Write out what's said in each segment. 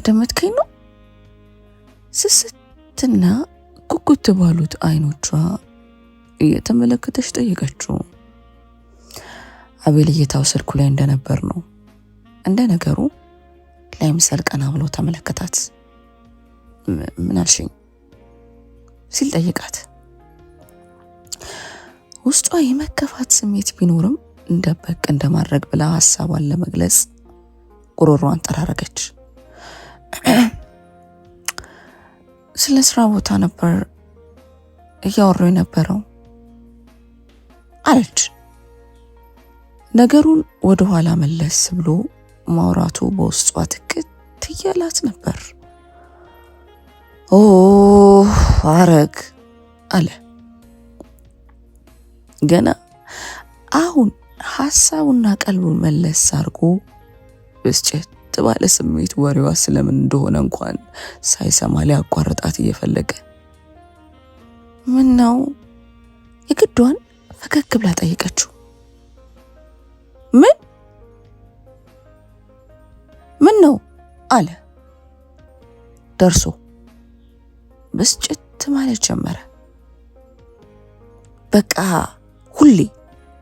እያደመጥከኝ ነው? ስስትና ጉጉት ባሉት አይኖቿ እየተመለከተች ጠየቀችው። አቤል እየታው ስልኩ ላይ እንደነበር ነው። እንደ ነገሩ ላይምሰል ቀና ብሎ ተመለከታት። ምን አልሽኝ ሲል ጠየቃት። ውስጧ የመከፋት ስሜት ቢኖርም እንደበቅ እንደማድረግ ብላ ሐሳቧን ለመግለጽ ጉሮሯን ጠራረገች። ስለ ስራ ቦታ ነበር እያወሩ የነበረው አለች። ነገሩን ወደ ኋላ መለስ ብሎ ማውራቱ በውስጧ ትክት እያላት ነበር። ኦ አረግ አለ። ገና አሁን ሐሳቡና ቀልቡን መለስ አድርጎ ብስጭት ባለ ስሜት ወሬዋ ስለምን እንደሆነ እንኳን ሳይሰማ ሊያቋርጣት እየፈለገ ምን ነው የግዷን ፈገግ ብላ ጠየቀችው። ምን ነው አለ ደርሶ ብስጭት ማለት ጀመረ። በቃ ሁሌ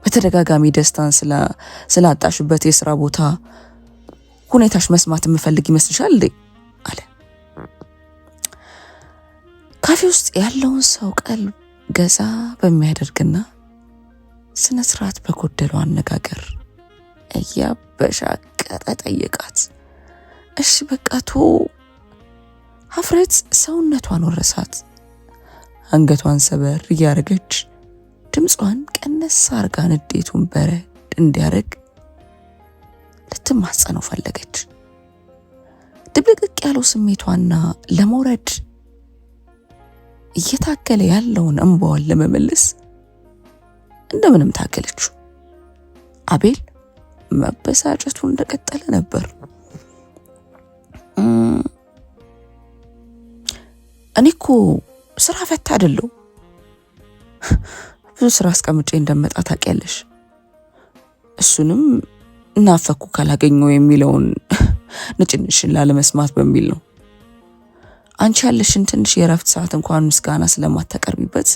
በተደጋጋሚ ደስታን ስላጣሽበት የሥራ ቦታ ሁኔታሽ መስማት የምፈልግ ይመስልሻል እንዴ አለ። ካፌ ውስጥ ያለውን ሰው ቀልብ ገዛ በሚያደርግና ስነ ስርዓት በጎደለው አነጋገር እያበሻቀጠ ጠየቃት። እሺ በቃ ሀፍረት ሰውነቷን ወረሳት። አንገቷን ሰበር እያረገች ድምጿን ቀነስ አርጋ ንዴቱን በረድ እንዲያረግ ልትማጸነው ፈለገች። ድብልቅቅ ያለው ስሜቷና ለመውረድ እየታገለ ያለውን እንባዋን ለመመለስ እንደምንም ታገለችው። አቤል መበሳጨቱ እንደቀጠለ ነበር። እኔ እኮ ስራ ፈታ አይደለሁ። ብዙ ስራ አስቀምጬ እንደመጣ ታውቂያለሽ። እሱንም እናፈኩ ካላገኘው የሚለውን ንጭንሽን ላለመስማት በሚል ነው። አንቺ ያለሽን ትንሽ የረፍት ሰዓት እንኳን ምስጋና ስለማታቀርቢበት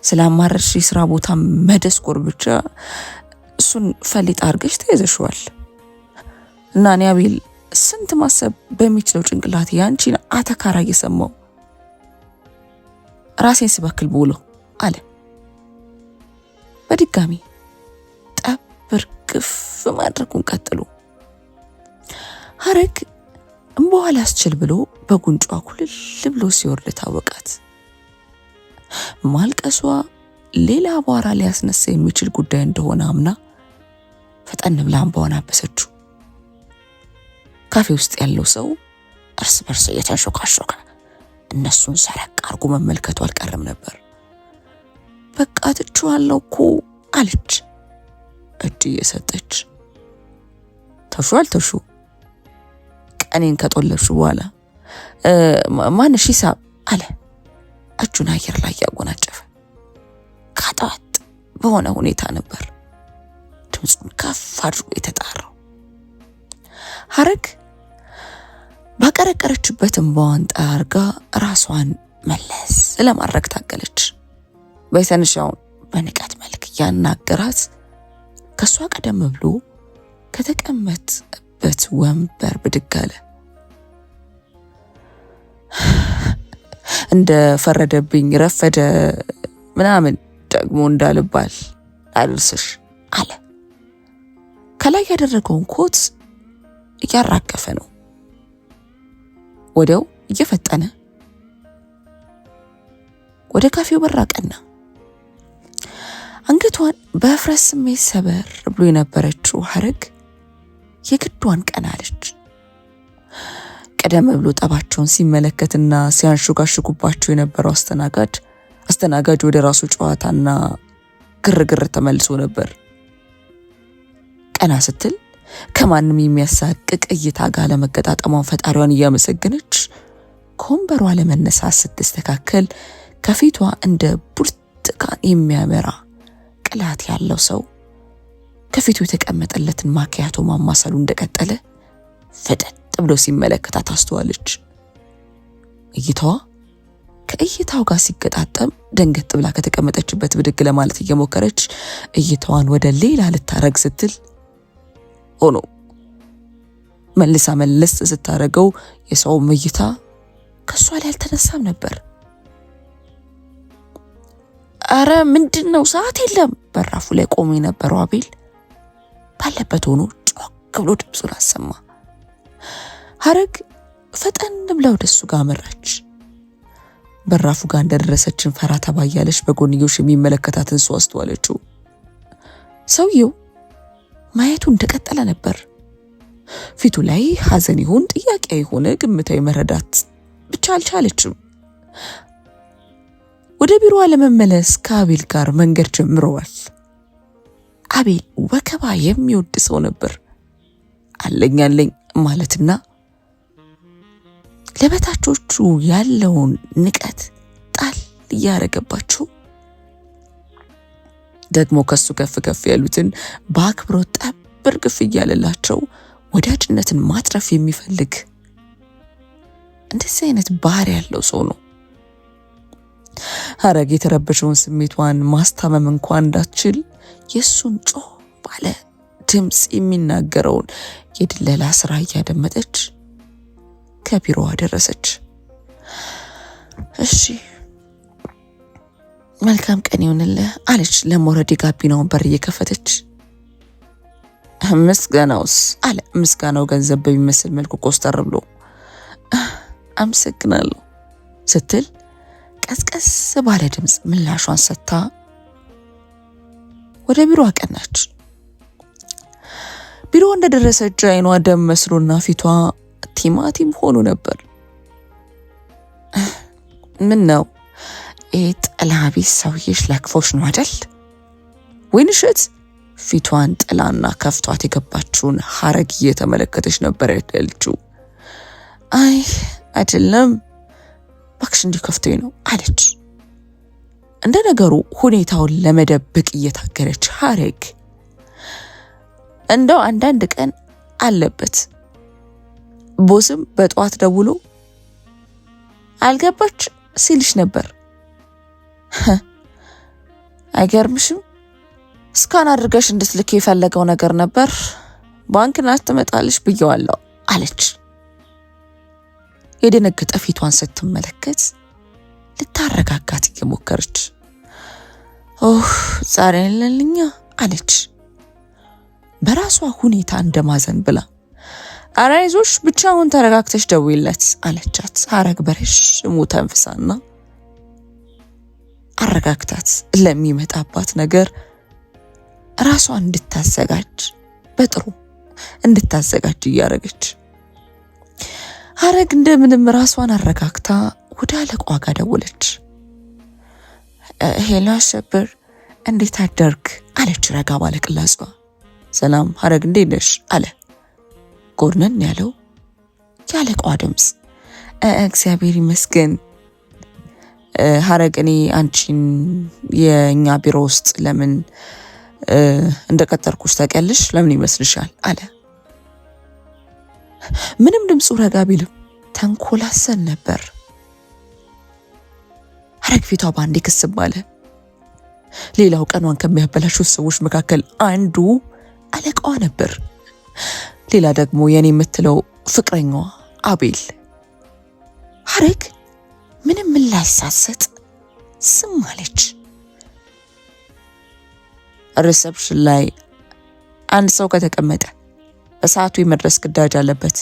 ስላማረርሽ የስራ ቦታ መደስኮር ብቻ እሱን ፈሊጥ አድርገሽ ተይዘሽዋል። እና እኔ አቤል ስንት ማሰብ በሚችለው ጭንቅላት ያንቺን አተካራ እየሰማው ራሴን ስበክል ብሎ አለ። በድጋሚ ጠብር ግፍ ማድረጉን ቀጥሎ ሀረግ እንበኋላ አስችል ብሎ በጉንጯ ኩልል ብሎ ሲወርድ ታወቃት። ማልቀሷ ሌላ አቧራ ሊያስነሳ የሚችል ጉዳይ እንደሆነ አምና ፈጠን ብላ እንባዋን አበሰችው። ካፌ ውስጥ ያለው ሰው እርስ በርስ እየተንሾካሾከ እነሱን ሰረቅ አርጎ መመልከቱ አልቀረም ነበር። በቃ ትቼዋለሁ እኮ አለች እጅ እየሰጠች። ተሹ ቀኔን ከጦለብሽ በኋላ ማንሽ ሂሳብ አለ እጁን አየር ላይ ያጎናጨፈ። ካጣት በሆነ ሁኔታ ነበር ድምፁን ከፍ አድርጎ የተጣራው። ሀረግ ባቀረቀረችበት እንባዋን ጠራርጋ ራሷን መለስ ለማድረግ ታገለች። በተንሻውን በንቀት መልክ ያናገራት ከሷ ቀደም ብሎ ከተቀመጠበት ወንበር ብድግ አለ። እንደ ፈረደብኝ ረፈደ ምናምን ደግሞ እንዳልባል አልርስሽ አለ። ከላይ ያደረገውን ኮት እያራገፈ ነው። ወዲያው እየፈጠነ ወደ ካፌው በራቀና አንገቷን በፍረስ ስሜት ሰበር ብሎ የነበረችው ሀረግ የግዷን ቀና አለች። ቀደም ብሎ ጠባቸውን ሲመለከትና ሲያንሹጋሹጉባቸው የነበረው አስተናጋጅ ወደ ራሱ ጨዋታና ግርግር ተመልሶ ነበር። ቀና ስትል ከማንም የሚያሳቅቅ እይታ ጋር ለመገጣጠሟን ፈጣሪዋን እያመሰገነች ከወንበሯ ለመነሳት ስትስተካከል ከፊቷ እንደ ብርቱካን የሚያመራ ቅላት ያለው ሰው ከፊቱ የተቀመጠለትን ማኪያቶ ማማሰሉ እንደቀጠለ ፍጥጥ ብሎ ሲመለከታት አስተዋለች። እይታዋ ከእይታው ጋር ሲገጣጠም ደንገጥ ብላ ከተቀመጠችበት ብድግ ለማለት እየሞከረች እይታዋን ወደ ሌላ ልታረግ ስትል ሆኖ መልሳ መለስ ስታረገው የሰው እይታ ከሷ ላይ አልተነሳም ነበር። አረ ምንድነው? ሰዓት የለም። በራፉ ላይ ቆሞ የነበረው አቤል ባለበት ሆኖ ጮክ ብሎ ድምፁን አሰማ። ሐረግ ፈጠን ብላ ወደሱ ጋር አመራች። በራፉ ጋር እንደደረሰችን ፈራ ተባያለች። በጎንዮሽ የሚመለከታትን ሰው አስተዋለችው። ሰውየው ማየቱ እንደቀጠለ ነበር። ፊቱ ላይ ሐዘን ይሁን ጥያቄ ይሁን ግምታዊ መረዳት ብቻ አልቻለችም። ወደ ቢሮ ለመመለስ ከአቤል ጋር መንገድ ጀምረዋል። አቤል ወከባ የሚወድ ሰው ነበር። አለኝ ማለትና ለበታቾቹ ያለውን ንቀት ጣል እያረገባቸው ደግሞ ከሱ ከፍ ያሉትን በአክብሮት ጠብር ግፍ እያለላቸው ወዳጅነትን ማትረፍ የሚፈልግ እንደዚህ አይነት ባህሪ ያለው ሰው ነው። ሐረግ የተረበሸውን ስሜቷን ማስታመም እንኳን እንዳትችል የሱን ጮህ ባለ ድምፅ የሚናገረውን የድለላ ስራ እያደመጠች ከቢሮዋ ደረሰች። እሺ መልካም ቀን ይሁንልህ አለች ለሞረድ ጋቢናውን በር እየከፈተች። ምስጋናውስ አለ። ምስጋናው ገንዘብ በሚመስል መልኩ ኮስተር ብሎ አመሰግናለሁ ስትል ቀስቀስ ባለ ድምፅ ምላሿን ሰጥታ ወደ ቢሮ አቀናች። ቢሮ እንደደረሰች አይኗ ደም መስሎና ፊቷ ቲማቲም ሆኖ ነበር። ምን ነው ጥላቢስ ሰውዬሽ ለክፎሽ ነው አይደል? ወይንሸት ፊቷን ጥላና ከፍቷት የገባችውን ሐረግ እየተመለከተች ነበር ያለችው። አይ አይደለም ባክሽ እንዲህ ከፍቶኝ ነው አለች። እንደ ነገሩ ሁኔታውን ለመደበቅ እየታገለች ሐረግ እንደው አንዳንድ ቀን አለበት ቦስም በጧት ደውሎ አልገባች ሲልሽ ነበር። አይገርምሽም? ስካን አድርገሽ እንድትልክ የፈለገው ነገር ነበር። ባንክ ናት ትመጣልሽ ብየዋለሁ አለች። የደነገጠ ፊቷን ስትመለከት ልታረጋጋት እየሞከረች ዛሬ ለልኛ አለች በራሷ ሁኔታ እንደማዘን ብላ። ኧረ አይዞሽ ብቻውን ተረጋግተሽ ደውይለት አለቻት። ሐረግ በረዥሙ ተንፍሳና አረጋግታት ለሚመጣባት ነገር ራሷን እንድታዘጋጅ በጥሩ እንድታዘጋጅ እያረገች ሐረግ እንደምንም ራሷን አረጋግታ ወደ አለቃዋ ጋር ደወለች። ሄሎ አሸብር እንዴት አደርክ አለች ረጋ ባለ ቅላጿ። ሰላም ሐረግ እንዴት ነሽ አለ ጎርነን ያለው ያለቃዋ ድምፅ። እግዚአብሔር ይመስገን ሐረግ እኔ አንቺን የኛ ቢሮ ውስጥ ለምን እንደቀጠርኩሽ ታውቂያለሽ? ለምን ይመስልሻል አለ። ምንም ድምፁ ረጋ ቢልም ተንኮላሰን ነበር። ሐረግ ፊቷ ባንዴ ክስም አለ። ሌላው ቀኗን ከሚያበላሹት ሰዎች መካከል አንዱ አለቃዋ ነበር። ሌላ ደግሞ የኔ የምትለው ፍቅረኛዋ አቤል። ሐረግ ምንም ምላሽ ሳትሰጥ ዝም አለች። ሪሰፕሽን ላይ አንድ ሰው ከተቀመጠ በሰዓቱ የመድረስ ግዳጅ አለበት።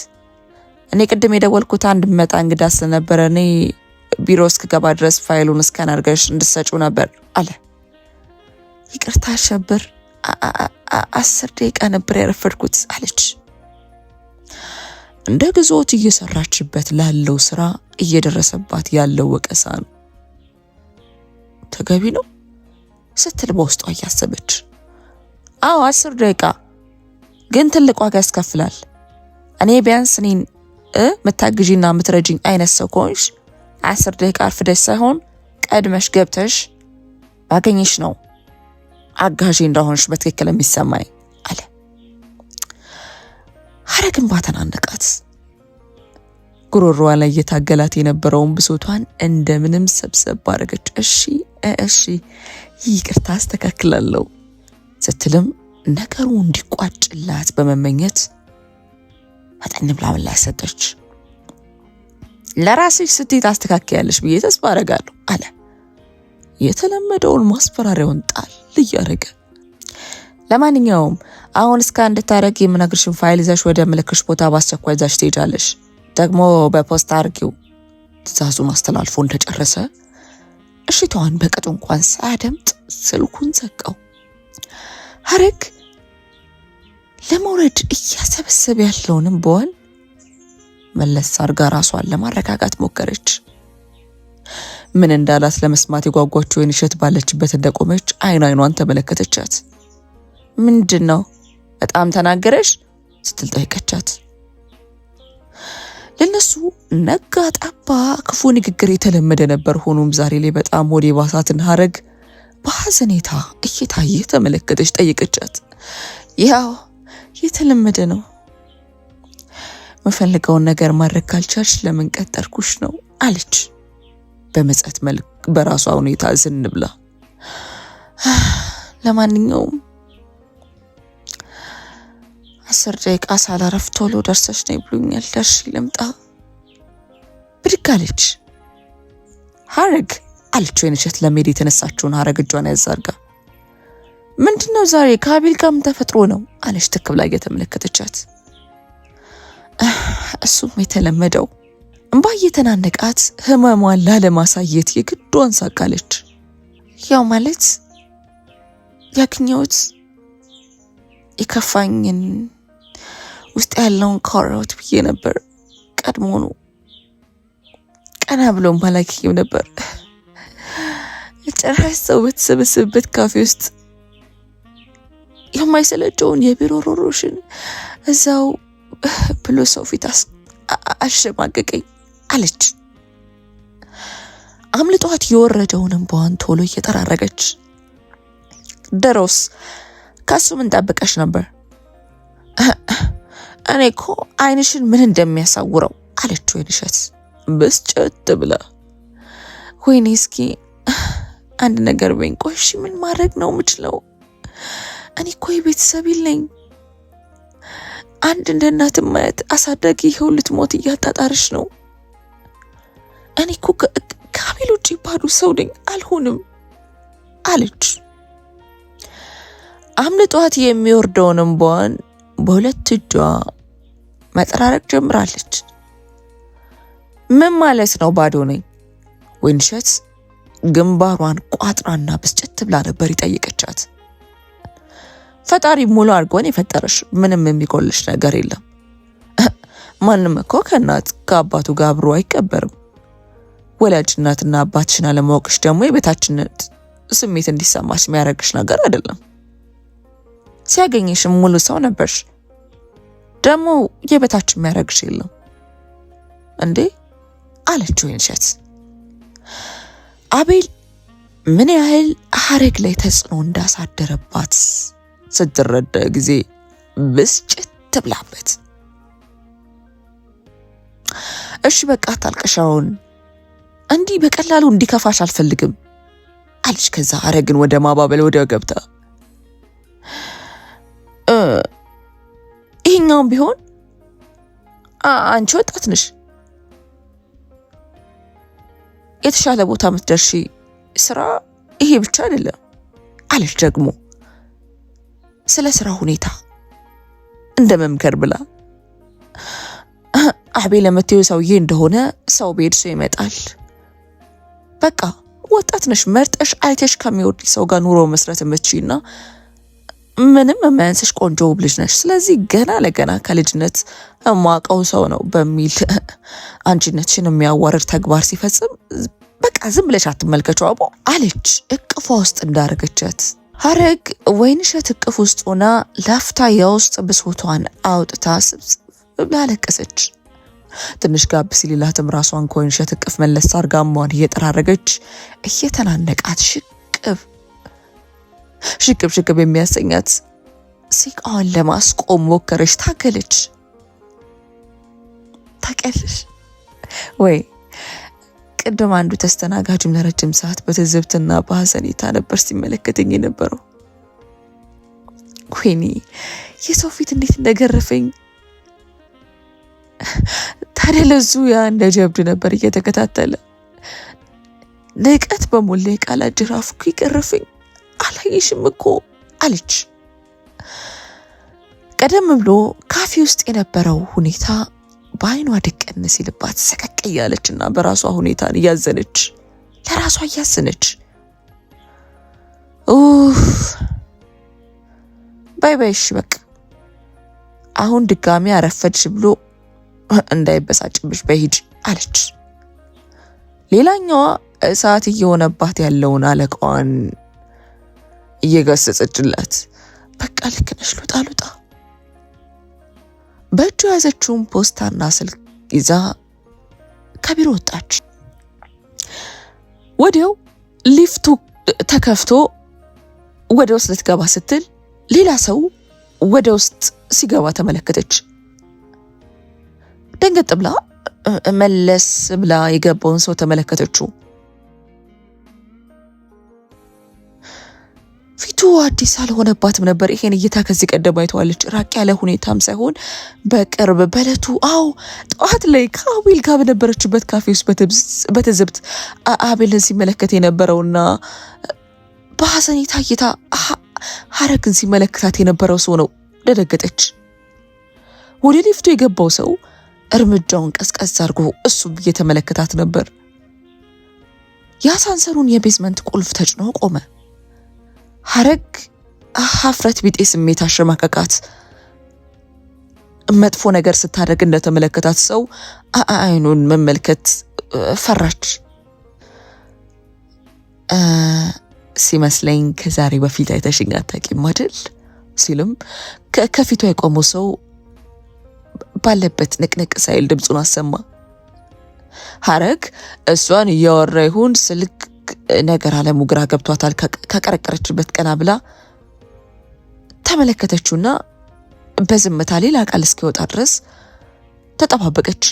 እኔ ቅድም የደወልኩት አንድ መጣ እንግዳ ስለነበረ እኔ ቢሮ እስክገባ ድረስ ፋይሉን እስካን አድርገሽ እንድትሰጪው ነበር አለ። ይቅርታ አሸብር 10 ደቂቃ ነበር ያረፈድኩት አለች። እንደ ግዞት እየሰራችበት ላለው ስራ እየደረሰባት ያለው ወቀሳ ነው። ተገቢ ነው ስትል በውስጧ እያሰበች 10 ደቂቃ ግን ትልቅ ዋጋ ያስከፍላል። እኔ ቢያንስ እኔን መታግጂና ምትረጂኝ አይነት ሰው ከሆንሽ 10 ደቂቃ አርፍደሽ ሳይሆን ቀድመሽ ገብተሽ ባገኘሽ ነው አጋዢ እንደሆንሽ በትክክል የሚሰማኝ አለ። ሐረግን ባተናነቃት። ጉሮሮዋ ላይ የታገላት የነበረውን ብሶቷን እንደምንም ሰብሰብ አደረገች። እሺ ይቅርታ አስተካክላለሁ ስትልም ነገሩ እንዲቋጭላት በመመኘት ፈጠን ብላ ምላሽ ሰጠች። ለራስሽ ስትይ ታስተካክያለሽ ብዬ ተስፋ አደርጋለሁ አለ የተለመደውን ማስፈራሪያውን ጣል እያደረገ። ለማንኛውም አሁን እስከ እንድታረግ የምነግርሽን ፋይል ይዘሽ ወደ ምልክሽ ቦታ በአስቸኳይ ይዘሽ ትሄጃለሽ። ደግሞ በፖስታ አርጊው። ትዕዛዙን አስተላልፎ እንደጨረሰ እሽታዋን በቅጡ እንኳን ሳያደምጥ ስልኩን ዘጋው። ሐረግ ለመውረድ እያሰበሰበ ያለውንም በዋን መለስ አርጋ ራሷን ለማረጋጋት ሞከረች። ምን እንዳላት ለመስማት የጓጓችው ወይንሸት ባለችበት እንደቆመች አይኗን ተመለከተቻት። ምንድነው በጣም ተናገረሽ ስትል ጠይቀቻት። ለነሱ ነጋ ጠባ ክፉ ንግግር የተለመደ ነበር። ሆኖም ዛሬ ላይ በጣም ወደ ባሳትን ሐረግ በሐዘኔታ እየታየ ተመለከተች። ጠይቀቻት። ያው የተለመደ ነው። መፈልገውን ነገር ማድረግ ካልቻልሽ ለምን ቀጠርኩሽ ነው አለች በመጸት መልክ በራሷ ሁኔታ ዝን ብላ። ለማንኛውም 10 ደቂቃ ሳላረፍ ቶሎ ደርሰሽ ነይ ብሎኛል። ደርሽ ልምጣ ብድግ አለች። ሐረግ አለች ወይንሸት ለመሄድ የተነሳችውን ሐረግ እጇን ያዛርጋ። ምንድነው ዛሬ ከአቤል ጋር ምን ተፈጥሮ ነው አለች ትክ ብላ እየተመለከተቻት። እሱም የተለመደው እንባ እየተናነቃት ህመሟን ላለማሳየት የግዷን ሳቃለች። ያው ማለት ያገኘሁት የከፋኝን ውስጥ ያለውን ካሮት ብዬ ነበር። ቀድሞኑ ቀና ብሎ ማላኪው ነበር። ጭራሽ ሰው በተሰበሰበበት ካፌ ውስጥ የማይሰለቸውን የቢሮ ሮሮሽን እዛው ብሎ ሰው ፊት አሸማቀቀኝ አለች። አምልጧት የወረደውን እንባዋን ቶሎ እየጠራረገች ደሮስ ከሱ ምን ጠብቀሽ ነበር? እኔ እኮ አይንሽን ምን እንደሚያሳውረው አለች ወይንሸት ብስጭት ብላ። ወይኔ እስኪ አንድ ነገር በይኝ። ቆይ እሺ ምን ማድረግ ነው የምችለው? እኔ እኮ የቤተሰብ የለኝ። አንድ እንደ እናት ማየት አሳዳጊ ይኸው ልትሞት እያጣጣርሽ ነው። እኔ እኮ ከአቤል ውጪ ባዶ ሰው ነኝ፣ አልሆንም አለች። አምልጧት የሚወርደውን እንባዋን በሁለት እጇ መጠራረቅ ጀምራለች። ምን ማለት ነው ባዶ ነኝ? ወይንሸት ግንባሯን ቋጥራና ብስጭት ብላ ነበር ይጠይቀቻት። ፈጣሪ ሙሉ አድርጎን የፈጠረሽ ምንም የሚጎልሽ ነገር የለም። ማንም እኮ ከእናት ከአባቱ ጋር አብሮ አይቀበርም። ወላጅ እናትና አባትሽን አለማወቅሽ ደግሞ የቤታችነት ስሜት እንዲሰማሽ የሚያደርግሽ ነገር አይደለም። ሲያገኝሽም ሙሉ ሰው ነበርሽ። ደግሞ የቤታችን የሚያደርግሽ የለም እንዴ አለች ወይንሸት። አቤል ምን ያህል ሐረግ ላይ ተጽዕኖ እንዳሳደረባት ስትረዳ ጊዜ ብስጭት ብላበት፣ እሺ በቃ ታልቀሻውን እንዲህ በቀላሉ እንዲከፋሽ አልፈልግም አለች። ከዛ ሐረግን ወደ ማባበል ወደ ገብታ ይሄኛው ቢሆን አንቺ ወጣት ነሽ፣ የተሻለ ቦታ ምትደርሺ ስራ ይሄ ብቻ አይደለም አለች። ደግሞ ስለ ስራ ሁኔታ እንደ መምከር ብላ አቤል ለምትይው ሰውዬ እንደሆነ ሰው ቤት ሰው ይመጣል። በቃ ወጣት ነሽ፣ መርጠሽ አይተሽ ከሚወድ ሰው ጋር ኑሮ መስራት የምትችይና ምንም የማያንስሽ ቆንጆ ልጅ ነሽ። ስለዚህ ገና ለገና ከልጅነት የማውቀው ሰው ነው በሚል አንቺነትሽን የሚያዋርድ ተግባር ሲፈጽም በቃ ዝም ብለሽ አትመልከቸው አቦ አለች እቅፏ ውስጥ እንዳረገቻት። ሐረግ ወይንሸት እቅፍ ውስጥ ሆና ላፍታ የውስጥ ብሶቷን አውጥታ ስብስብ ብላ አለቀሰች። ትንሽ ጋብ ሲልላትም ራሷን ከወይንሸት እቅፍ መለስ አርጋ እሟን እየጠራረገች እየተናነቃት ሽቅብ የሚያሰኛት ሲቃዋን ለማስቆም ሞከረች፣ ታገለች። ታውቂያለሽ ወይ ቅድም አንዱ ተስተናጋጅም ለረጅም ሰዓት በትዝብትና በሐዘኔታ ነበር ሲመለከተኝ የነበረው። ወይኔ የሰው ፊት እንዴት እንደገረፈኝ። ታዲያ ለዙ ያ እንደ ጀብድ ነበር እየተከታተለ ንቀት በሞላ የቃላት ጅራፍ እኮ ይገረፈኝ። አላየሽም እኮ አለች። ቀደም ብሎ ካፌ ውስጥ የነበረው ሁኔታ በአይኗ ድቅን ሲልባት ሰቀቅ እያለችና በራሷ ሁኔታን እያዘነች ለራሷ እያዘነች ባይ ባይ እሺ በቃ አሁን ድጋሚ አረፈድሽ ብሎ እንዳይበሳጭብሽ በሂጂ አለች። ሌላኛዋ እሳት እየሆነባት ያለውን አለቃዋን እየገሰጸችላት በቃ ልክ ነሽ ሉጣ በእጇ ያዘችውን ፖስታና ስልክ ይዛ ከቢሮ ወጣች። ወዲያው ሊፍቱ ተከፍቶ ወደ ውስጥ ልትገባ ስትል ሌላ ሰው ወደ ውስጥ ሲገባ ተመለከተች። ደንገጥ ብላ መለስ ብላ የገባውን ሰው ተመለከተችው። ፊቱ አዲስ አልሆነባትም ነበር። ይሄን እይታ ከዚህ ቀደም አይተዋለች። ራቅ ያለ ሁኔታም ሳይሆን በቅርብ በለቱ ጠዋት ላይ ከአቤል ጋር በነበረችበት ካፌ ውስጥ በትዝብት አቤልን ሲመለከት የነበረውና በሐዘኔታ እይታ ሐረግን ሲመለከታት የነበረው ሰው ነው። ደነገጠች። ወደ ሊፍቱ የገባው ሰው እርምጃውን ቀስቀስ አድርጎ እሱም እየተመለከታት ነበር። የአሳንሰሩን የቤዝመንት ቁልፍ ተጭኖ ቆመ። ሐረግ ሀፍረት ቢጤ ስሜት አሸማቀቃት። መጥፎ ነገር ስታደርግ እንደተመለከታት ሰው አይኑን መመልከት ፈራች። ሲመስለኝ ከዛሬ በፊት አይተሽኝ አታውቂም አይደል ሲልም ከፊቱ የቆመው ሰው ባለበት ንቅንቅ ሳይል ድምፁን አሰማ። ሐረግ እሷን እያወራ ይሁን ስልክ ነገር አለሙ ግራ ገብቷታል። ከቀረቀረችበት ቀና ብላ ተመለከተችውና በዝምታ ሌላ ቃል እስኪወጣ ድረስ ተጠባበቀች።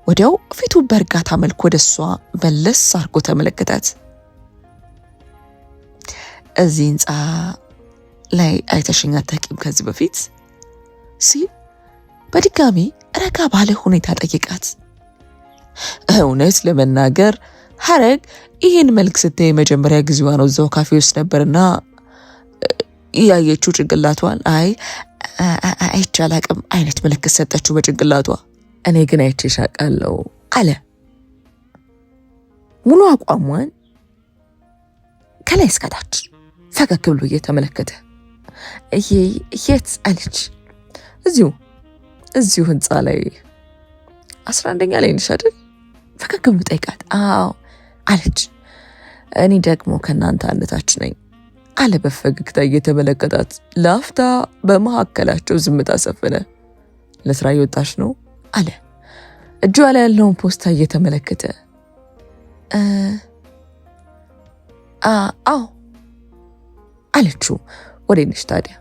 ወዲያው ፊቱ በእርጋታ መልክ ወደሷ መለስ አርጎ ተመለከታት። እዚህ ህንፃ ላይ አይተሽኝ አታውቂም ከዚህ በፊት ሲል በድጋሚ ረጋ ባለ ሁኔታ ጠይቃት። እውነት ለመናገር ሐረግ ይህን መልክ ስታይ መጀመሪያ ጊዜዋ ነው። እዛው ካፌ ውስጥ ነበርና ያየችው ጭንቅላቷን አይቻል አቅም አይነት ምልክት ሰጠችው በጭንቅላቷ። እኔ ግን አይቼሽ አውቃለሁ አለ። ሙሉ አቋሟን ከላይ እስከታች ፈገግ ብሎ እየተመለከተ የት አለች። እዚሁ ህንፃ ላይ 11ኛ ላይ ነሽ አይደል? ፈገግ ብሎ ጠይቃት። አዎ አለች። እኔ ደግሞ ከናንተ አንዳች ነኝ አለ በፈገግታ እየተመለከታት። ላፍታ በመካከላቸው ዝምታ ሰፈነ። ለስራ እየወጣች ነው አለ እጇ ላይ ያለውን ፖስታ እየተመለከተ። አዎ አለችው። ወዴት ነሽ ታዲያ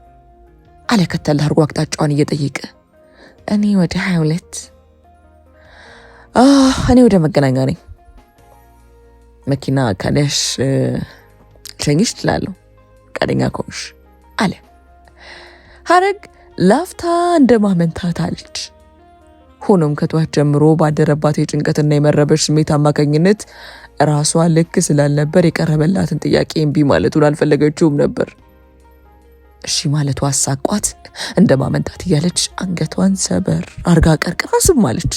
አለ ከተል አድርጎ አቅጣጫዋን እየጠየቀ። እኔ ወደ 22 እኔ ወደ መገናኛ ነኝ። መኪና ካለሽ ልሸኝሽ ትላለሁ ፈቃደኛ ከሆንሽ አለ። ሐረግ ላፍታ እንደማመንታት አለች። ሆኖም ከጧት ጀምሮ ባደረባት የጭንቀትና የመረበሽ ስሜት አማካኝነት ራሷ ልክ ስላልነበር የቀረበላትን ጥያቄ እምቢ ማለቱን አልፈለገችውም ነበር። እሺ ማለቱ አሳቋት። እንደማመንታት እያለች አንገቷን ሰበር አርጋ ቀርቅራ ዝም አለች።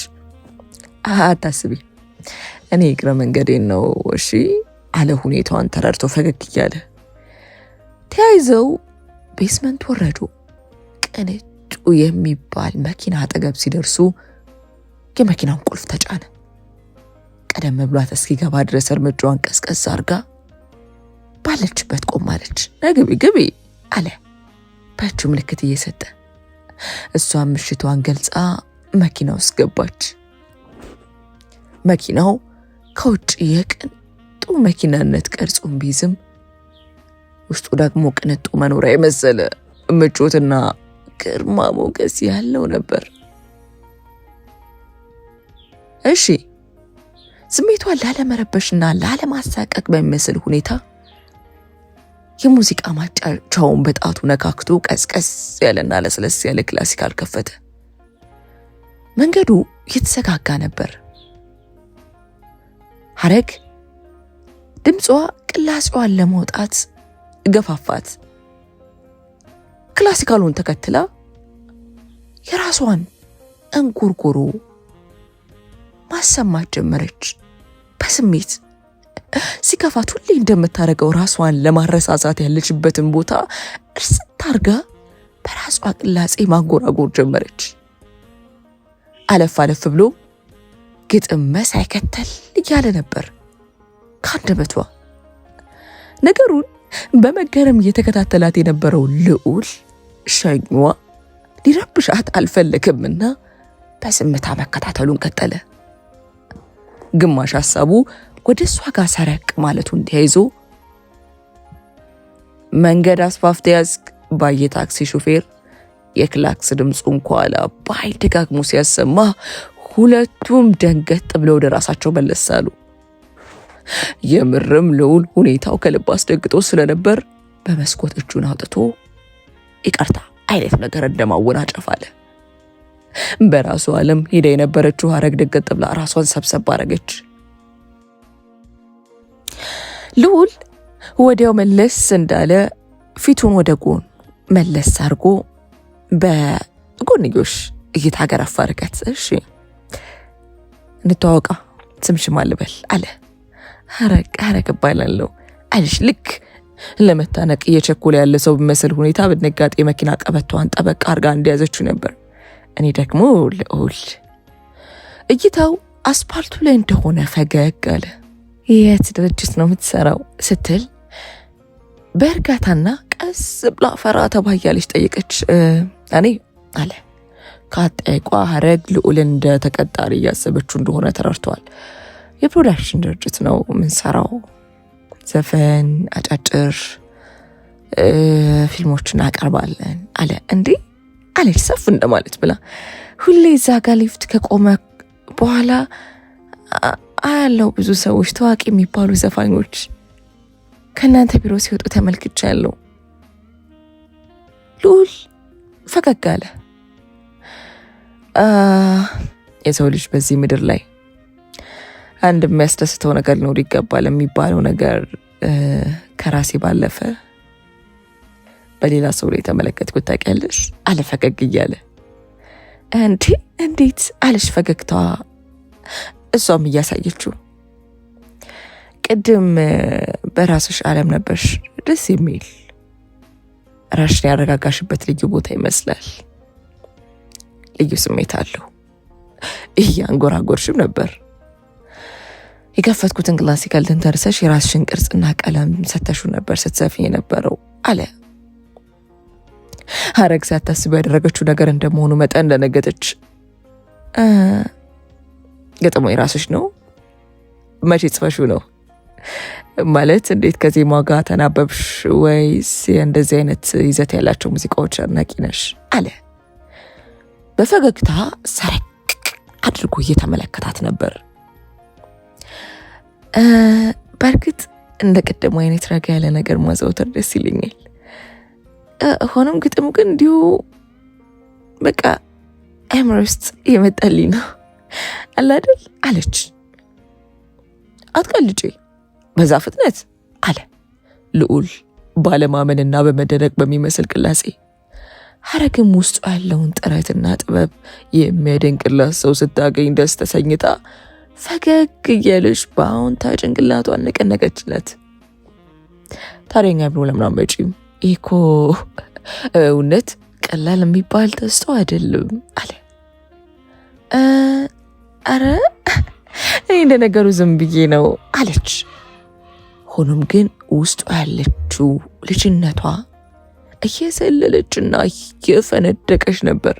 አታስቢ እኔ እግረ መንገዴን ነው እሺ አለ ሁኔታዋን ተረድቶ ፈገግ እያለ። ተያይዘው ቤስመንት ወረዱ። ቅንጡ የሚባል መኪና አጠገብ ሲደርሱ የመኪናውን ቁልፍ ተጫነ። ቀደም ብሏት እስኪገባ ድረስ እርምጃዋን ቀስቀስ አርጋ ባለችበት ቆማለች። ግቢ አለ በእጁ ምልክት እየሰጠ። እሷም ምሽቷን ገልጻ መኪና ውስጥ ገባች። መኪናው ከውጭ የቅንጡ መኪናነት ቅርጹን ቢይዝም ውስጡ ደግሞ ቅንጡ መኖሪያ የመሰለ ምቾትና ግርማ ሞገስ ያለው ነበር። እሺ ስሜቷን ላለመረበሽና ላለማሳቀቅ በሚመስል ሁኔታ የሙዚቃ ማጫወቻውን በጣቱ ነካክቶ ቀስቀስ ያለና ለስለስ ያለ ክላሲካል ከፈተ። መንገዱ የተዘጋጋ ነበር። ሐረግ ድምጿ ቅላጼዋን ለመውጣት ገፋፋት። ክላሲካሉን ተከትላ የራሷን እንጉርጉሮ ማሰማት ጀመረች። በስሜት ሲከፋት ሁሌ እንደምታደርገው ራሷን ለማረሳሳት ያለችበትን ቦታ እርስት አርጋ በራሷ ቅላጼ ማንጎራጎር ጀመረች። አለፍ አለፍ ብሎ ግጥም መሳይ ከተል እያለ ነበር ከአንደበቷ። ነገሩን በመገረም እየተከታተላት የነበረው ልዑል ሸኟ ሊረብሻት አልፈለግምና በዝምታ መከታተሉን ቀጠለ። ግማሽ ሐሳቡ ወደ እሷ ጋር ሰረቅ ማለቱን ተያይዞ መንገድ አስፋፍተ ያዝክ ባየ ታክሲ ሹፌር የክላክስ ድምፁን ከኋላ በኃይል ደጋግሞ ሲያሰማ ሁለቱም ደንገጥ ብለው ወደ ራሳቸው መለስ አሉ። የምርም ልዑል ሁኔታው ከልብ አስደግጦ ስለነበር በመስኮት እጁን አውጥቶ ይቅርታ አይነት ነገር እንደማወናጨፍ አለ። በራሱ ዓለም ሄዳ የነበረችው ሐረግ ደንገጥ ብላ ራሷን ሰብሰብ አረገች። ልዑል ወዲያው መለስ እንዳለ ፊቱን ወደ ጎን መለስ አርጎ በጎንዮሽ እይታ ገረፍ አርገት እሺ እንተዋወቃ ስምሽ ማን ልበል አለ። ሐረግ እባላለሁ አለች። ልክ ለመታነቅ እየቸኮለ ያለ ሰው በመሰል ሁኔታ በድንጋጤ መኪና ቀበቷን ጠበቅ አርጋ እንደያዘችው ነበር። እኔ ደግሞ ልዑል። እይታው አስፓልቱ ላይ እንደሆነ ፈገግ አለ። የት ድርጅት ነው የምትሰራው ስትል በእርጋታና ቀስ ብላ ፈራ ተባያለች ጠየቀች። እኔ አለ። ከአጠያይቋ ሐረግ ልዑልን እንደ ተቀጣሪ እያሰበችው እንደሆነ ተረድቷል። የፕሮዳክሽን ድርጅት ነው የምንሰራው፣ ዘፈን አጫጭር ፊልሞችን አቀርባለን አለ። እንዴ አለች ሰፍ እንደማለት ብላ። ሁሌ እዛ ጋ ሊፍት ከቆመ በኋላ አያለው ብዙ ሰዎች ታዋቂ የሚባሉ ዘፋኞች ከእናንተ ቢሮ ሲወጡ ተመልክቻለሁ። ልዑል ፈገግ አለ። የሰው ልጅ በዚህ ምድር ላይ አንድ የሚያስደስተው ነገር ሊኖር ይገባል የሚባለው ነገር ከራሴ ባለፈ በሌላ ሰው ላይ ተመለከትኩት ታውቂያለሽ አለ ፈገግ እያለ። እንዴት አለሽ ፈገግታዋ እሷም እያሳየችው። ቅድም በራስሽ ዓለም ነበርሽ፣ ደስ የሚል ራስሽን ያረጋጋሽበት ልዩ ቦታ ይመስላል። ልዩ ስሜት አለው። እያንጎራጎርሽም ነበር። የከፈትኩትን ክላሲካል ተንተርሰሽ የራስሽን ቅርጽና ቀለም ሰተሹ ነበር ስትዘፍኝ የነበረው አለ። ሐረግ ሳታስብ ያደረገችው ነገር እንደመሆኑ መጠን እንደነገጠች። ገጥሞ የራስሽ ነው? መቼ ጽፈሽው ነው? ማለት እንዴት ከዜማ ጋር ተናበብሽ ወይስ እንደዚህ አይነት ይዘት ያላቸው ሙዚቃዎች አድናቂ ነሽ አለ። በፈገግታ ሰረቅ አድርጎ እየተመለከታት ነበር። በእርግጥ እንደ ቀደሙ አይነት ረጋ ያለ ነገር ማዘውተር ደስ ይለኛል። ሆኖም ግጥሙ ግን እንዲሁ በቃ አእምሮ ውስጥ የመጣልኝ ነው አላደል አለች። አትቀልጪ በዛ ፍጥነት አለ ልዑል ባለማመንና በመደነቅ በሚመስል ቅላጼ። ሐረግም ውስጡ ያለውን ጥረትና ጥበብ የሚያደንቅላት ሰው ስታገኝ ደስ ተሰኝታ ፈገግ እያለች በአዎንታ ጭንቅላቷን ነቀነቀችለት። ታዲያ ብሎ ለምን አትመጪም? ይህ እኮ እውነት ቀላል የሚባል ተስጦ አይደለም አለ። አረ እኔ እንደ ነገሩ ዝም ብዬ ነው አለች። ሆኖም ግን ውስጡ ያለችው ልጅነቷ እየዘለለችና እየፈነደቀች ነበር።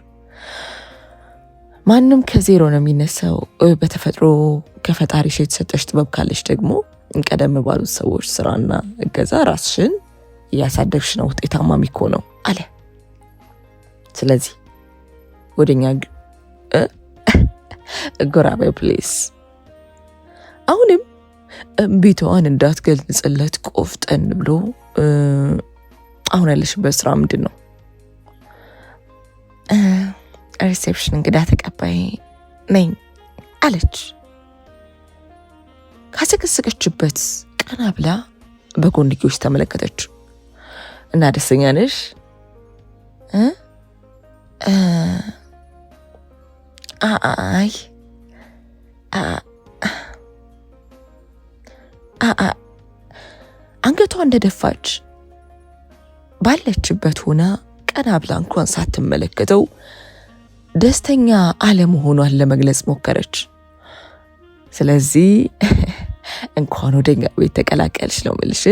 ማንም ከዜሮ ነው የሚነሳው። በተፈጥሮ ከፈጣሪሽ የተሰጠሽ ጥበብ ካለሽ ደግሞ ቀደም ባሉት ሰዎች ስራና እገዛ ራስሽን እያሳደግሽ ነው ውጤታማ የሚሆነው አለ። ስለዚህ ወደኛ ጎራቤ ፕሊስ። አሁንም እምቢቷን እንዳትገልጽለት ቆፍጠን ብሎ አሁን ያለሽበት ስራ ምንድን ነው? ሪሴፕሽን እንግዳ ተቀባይ ነኝ አለች። ካሰቀሰቀችበት ቀና ብላ በጎንዮሽ ተመለከተች እና ደስተኛ ነሽ? አይ አንገቷ እንደደፋች ባለችበት ሆና ቀና ብላ እንኳን ሳትመለከተው ደስተኛ አለመሆኗን ለመግለጽ ሞከረች። ስለዚህ እንኳን ወደኛ ቤት ተቀላቀልሽ ነው የምልሽ።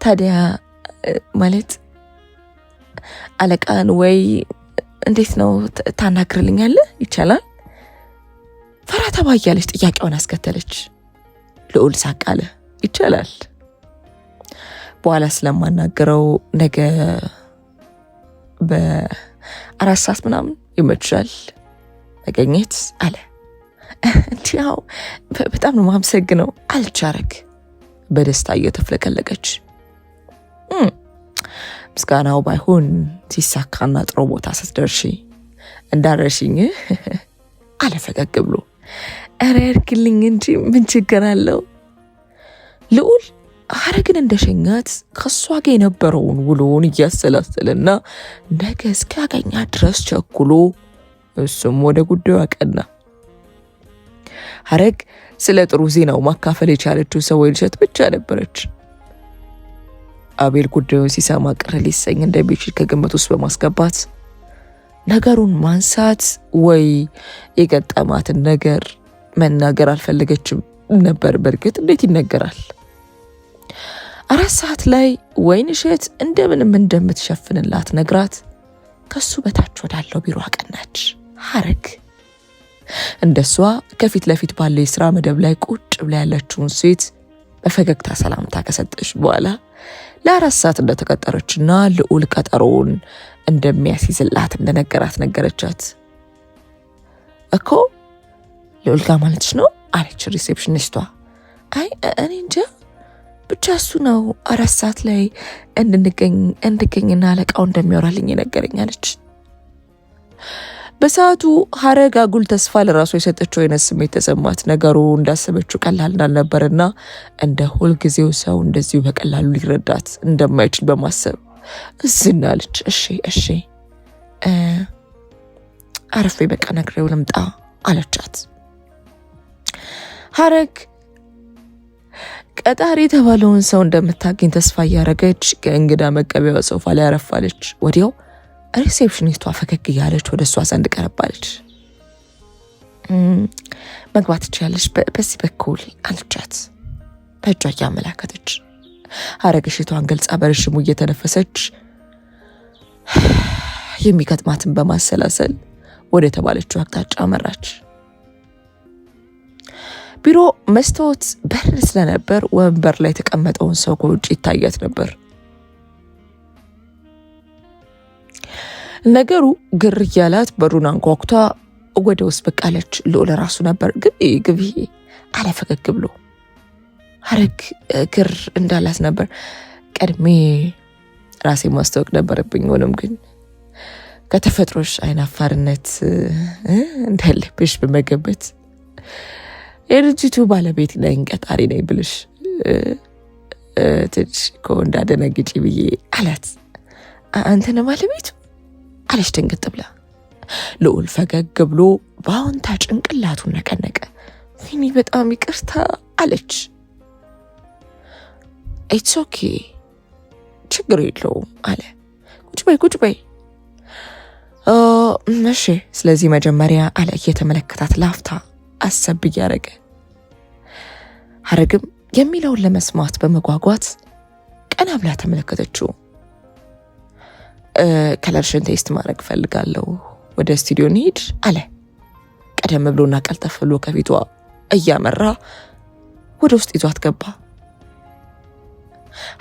ታዲያ ማለት አለቃን ወይ እንዴት ነው ታናግርልኛለህ? ይቻላል? ፈራ ተባ እያለች ጥያቄውን አስከተለች። ልዑል ሳቅ አለ። ይቻላል፣ በኋላ ስለማናገረው ነገ በ4 ሰዓት ምናምን ይመችሻል መገኘት አለ። እንዲያው በጣም ነው ማመሰግነው አለች ሐረግ በደስታ እየተፍለቀለቀች። ምስጋናው ባይሆን ሲሳካና ጥሩ ቦታ ስትደርሺ እንዳረሽኝ አለ ፈገግ ብሎ። ኧረ ያድርግልኝ እንጂ ምን ችግር አለው? ልዑል ሐረግን እንደሸኛት ከሷ ጋር የነበረውን ውሎውን እያሰላሰለና ነገ እስኪያገኛት ድረስ ቸኩሎ እሱም ወደ ጉዳዩ አቀና። ሐረግ ስለ ጥሩ ዜናው ማካፈል የቻለችው ሰው ወይንሸት ብቻ ነበረች። አቤል ጉዳዩን ሲሰማ ቅር ሊሰኝ እንደሚችል ከግምት ውስጥ በማስገባት ነገሩን ማንሳት ወይ የገጠማትን ነገር መናገር አልፈለገችም ነበር። በእርግጥ እንዴት ይነገራል? 4 ሰዓት ላይ ወይንሸት እንደምንም እንደምትሸፍንላት ነግራት ከሱ በታች ወዳለው ቢሮ አቀናች። ሐረግ እንደሷ ከፊት ለፊት ባለው የሥራ መደብ ላይ ቁጭ ብላ ያለችውን ሴት በፈገግታ ሰላምታ ከሰጠች በኋላ ለ4 ሰዓት እንደተቀጠረችና ልዑል ቀጠሮውን እንደሚያስይዝላት እንደነገራት ነገረቻት። እኮ ልዑል ጋር ማለትሽ ነው አለች ሪሴፕሽኒስቷ። አይ እኔ እንጃ ብቻ እሱ ነው 4 ሰዓት ላይ እንድገኝና አለቃው እንደሚያወራልኝ የነገረኝ አለች። በሰዓቱ ሐረግ አጉል ተስፋ ለራሷ የሰጠችው አይነት ስሜት ተሰማት። ነገሩ እንዳሰበችው ቀላል እንዳልነበርና እንደ ሁልጊዜው ሰው እንደዚሁ በቀላሉ ሊረዳት እንደማይችል በማሰብ እዝናለች። እሺ አረፌ በቃ ነግሬው ልምጣ አለቻት። ሐረግ ቀጣሪ የተባለውን ሰው እንደምታገኝ ተስፋ እያረገች ከእንግዳ መቀበያው ሶፋ ላይ አረፋለች። ወዲያው ሪሴፕሽኒስቷ ፈገግ እያለች ወደ እሷ ዘንድ ቀረባለች። መግባት ትችያለሽ በዚህ በኩል አለቻት በእጇ እያመላከተች። ሐረግ እሽቷን ገልጻ በረሽሙ እየተነፈሰች የሚገጥማትን በማሰላሰል ወደ ተባለችው አቅጣጫ መራች። ቢሮ መስታወት በር ስለነበር ወንበር ላይ የተቀመጠውን ሰው ከውጭ ይታያት ነበር። ነገሩ ግር እያላት በሩን አንኳኩታ ወደ ውስጥ ብቅ አለች። ልዑል ራሱ ነበር። ግቢ አለ ፈገግ ብሎ። ሐረግ ግር እንዳላት ነበር። ቀድሜ ራሴ ማስታወቅ ነበረብኝ። ሆኖም ግን ከተፈጥሮሽ አይናፋርነት እንዳለብሽ በመገበት የድርጅቱ ባለቤት ነኝ ቀጣሪ ነኝ ብልሽ ትንሽ እኮ እንዳደነግጪ ብዬ አላት። አንተ ነህ ባለቤቱ አለች ድንግጥ ብላ። ልዑል ፈገግ ብሎ በአዎንታ ጭንቅላቱን ነቀነቀ። ፊኒ በጣም ይቅርታ አለች። ኢትስ ኦኬ ችግር የለውም አለ። ቁጭ በይ እሺ ስለዚህ መጀመሪያ አለ እየተመለከታት ላፍታ አሰብ እያረገ። ሐረግም የሚለውን ለመስማት በመጓጓት ቀና ብላ ተመለከተችው። ከለርሽን ቴስት ማድረግ ፈልጋለሁ፣ ወደ ስቱዲዮ እንሂድ አለ። ቀደም ብሎና ቀልጠፍ ብሎ ከፊቷ እያመራ ወደ ውስጥ ይዟት ገባ።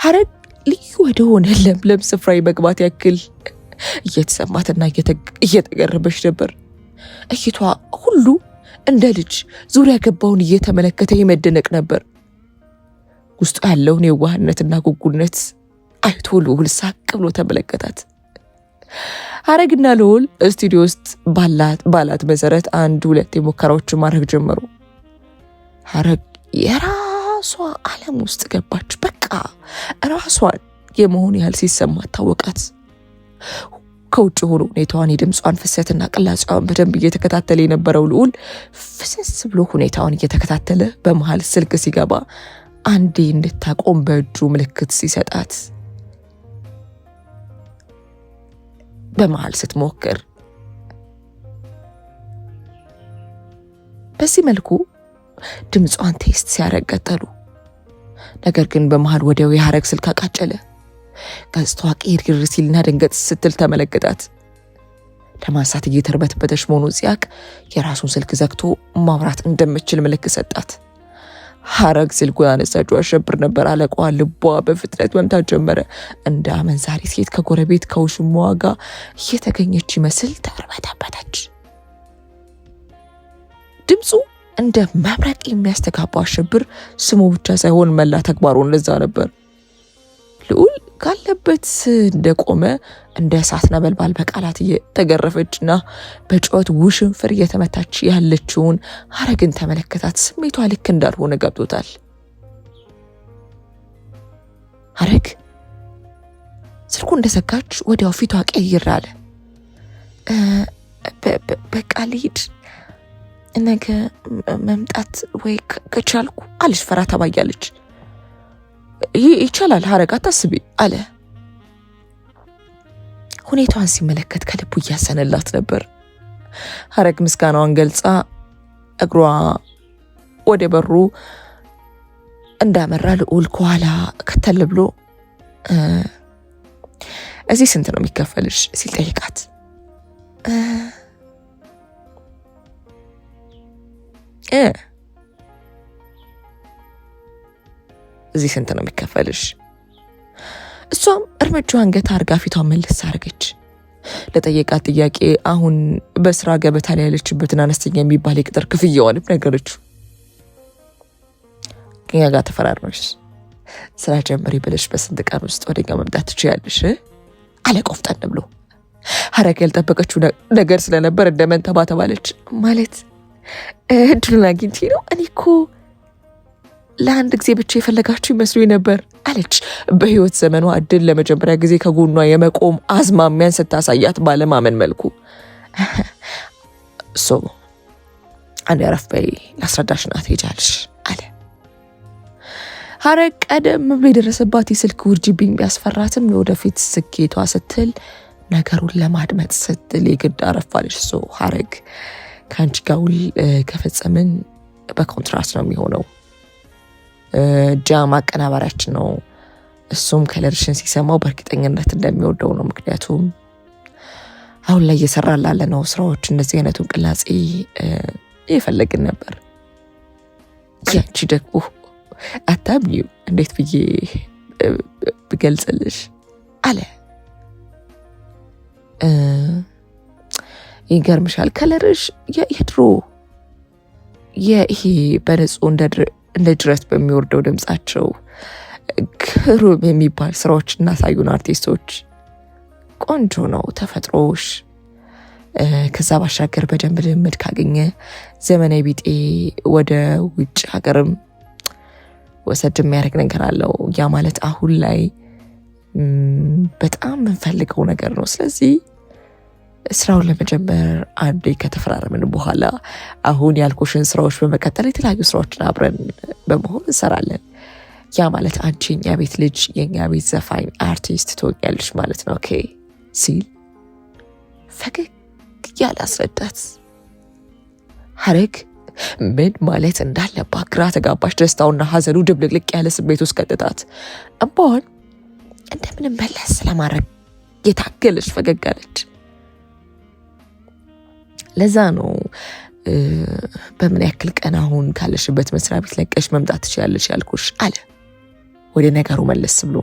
ሐረግ ልዩ ወደ ሆነ ለምለም ስፍራ መግባት ያክል እየተሰማትና እየተገረመች ነበር። እይቷ ሁሉ እንደ ልጅ ዙሪያ ገባውን እየተመለከተ ይመደነቅ ነበር። ውስጡ ያለውን የዋህነትና ጉጉነት አይቶ ልዑል ሳቅ ብሎ ተመለከታት። ሐረግና ልዑል ስቱዲዮ ውስጥ ባላት መሰረት 1-2 ሙከራዎችን ማድረግ ጀመሩ። ሐረግ የራሷ ዓለም ውስጥ ገባች። በቃ ራሷን የመሆን ያህል ሲሰማት ታወቃት። ከውጭ ሆኖ ሁኔታዋን የድምጿን ፍሰትና ቅላጼዋን በደንብ እየተከታተለ የነበረው ልዑል ፍስስ ብሎ ሁኔታዋን እየተከታተለ በመሃል ስልክ ሲገባ አንዴ እንድታቆም በእጁ ምልክት ሲሰጣት በመሃል ስትሞክር በዚህ መልኩ ድምጿን ቴስት ሲያደርግ ቀጠሉ። ነገር ግን በመሃል ወዲያው የሐረግ ስልክ አቃጨለ። ገጽታዋ ቅይር ሲልና ደንገጥ ስትል ተመለከታት። ለማንሳት እየተርበተበተች መሆኑን ሲያቅ የራሱን ስልክ ዘግቶ ማውራት እንደምችል ምልክት ሰጣት። ሐረግ ስልኩን አነሳችው። አሸብር ነበር። አለቃዋ ልቧ በፍጥነት መምታት ጀመረ። እንደ አመንዛሪ ሴት ከጎረቤት ከውሽማዋ ጋር እየተገኘች ይመስል ተርበተበተች። ድምፁ እንደ መብረቅ የሚያስተጋባው አሸብር ስሙ ብቻ ሳይሆን መላ ተግባሩን ለዛ ነበር። ልዑል ካለበት እንደቆመ እንደ እሳት ነበልባል በቃላት እየተገረፈችና በጩኸት ውሽንፍር እየተመታች ያለችውን ሐረግን ተመለከታት። ስሜቷ ልክ እንዳልሆነ ገብቶታል። ሐረግ ስልኩ እንደዘጋች ወዲያው ፊቷ ቀይር አለ። በቃ ልሂድ፣ ነገ መምጣት ወይ ከቻልኩ አለች። ፈራ ተባያለች። ይቻላል ሐረግ አታስቢ አለ። ሁኔታዋን ሲመለከት ከልቡ እያሰነላት ነበር። ሐረግ ምስጋናዋን ገልጻ እግሯ ወደ በሩ እንዳመራ ልዑል ከኋላ ከተል ብሎ እዚህ ስንት ነው የሚከፈልሽ ሲል ጠይቃት። እዚህ ስንት ነው የሚከፈልሽ? እሷም እርምጃዋን ገታ አርጋ ፊቷን መልስ አረገች። ለጠየቃት ጥያቄ አሁን በስራ ገበታ ላይ ያለችበትን አነስተኛ የሚባል የቅጥር ክፍያዋንም ነገረችው። ከኛ ጋር ተፈራርመሽ ስራ ጀምሪ ብለሽ በስንት ቀን ውስጥ ወደኛ መምጣት ትችያለሽ? አለ ቆፍጠን ብሎ። ሐረግ ያልጠበቀችው ነገር ስለነበር እንደመንተባ ተባለች። ማለት እድሉን አግኝቼ ነው? እኔ እኮ ለአንድ ጊዜ ብቻ የፈለጋችሁ ይመስሉኝ ነበር አለች። በህይወት ዘመኗ እድል ለመጀመሪያ ጊዜ ከጎኗ የመቆም አዝማሚያን ስታሳያት ባለማመን መልኩ አንድ አረፍ በይ ላስረዳሽና ትሄጃለሽ አለ። ሐረግ ቀደም ብሎ የደረሰባት የስልክ ውርጅብኝ ቢያስፈራትም ለወደፊት ስኬቷ ስትል ነገሩን ለማድመጥ ስትል የግድ አረፋለች። ሐረግ ከአንቺ ጋር ውል ከፈጸምን በኮንትራት ነው የሚሆነው። ጃም አቀናባሪያችን ነው። እሱም ከለርሽን ሲሰማው በእርግጠኝነት እንደሚወደው ነው። ምክንያቱም አሁን ላይ እየሰራ ላለ ነው ስራዎች እንደዚህ አይነቱን ቅላጼ እየፈለግን ነበር። ያንቺ ደግሞ አታምኚው እንዴት ብዬ ብገልጽልሽ አለ። ይገርምሻል ከለርሽ የድሮ ይሄ በንጹህ እንደ ድረት በሚወርደው ድምጻቸው ክሩብ የሚባል ስራዎች እናሳዩን አርቲስቶች ቆንጆ ነው ተፈጥሮሽ። ከዛ ባሻገር በደንብ ልምድ ካገኘ ዘመናዊ ቢጤ ወደ ውጭ ሀገርም ወሰድ የሚያደርግ ነገር አለው። ያ ማለት አሁን ላይ በጣም የምንፈልገው ነገር ነው። ስለዚህ ስራውን ለመጀመር አንዴ ከተፈራረምን በኋላ አሁን ያልኩሽን ስራዎች በመቀጠል የተለያዩ ስራዎችን አብረን በመሆን እንሰራለን። ያ ማለት አንቺ የኛ ቤት ልጅ፣ የኛ ቤት ዘፋኝ አርቲስት ትሆኛለሽ ማለት ነው ኦኬ ሲል ፈገግ ያለ አስረዳት። ሐረግ ምን ማለት እንዳለባት ግራ ተጋባች። ደስታውና ሐዘኑ ድብልቅልቅ ያለ ስሜት ውስጥ ቀጥታት እንባዋን እንደምንም መለስ ለማድረግ የታገለች ፈገግ አለች። ለዛ ነው በምን ያክል ቀን አሁን ካለሽበት መስሪያ ቤት ለቀሽ መምጣት ትችላለሽ ያልኩሽ አለ ወደ ነገሩ መለስ ብሎ።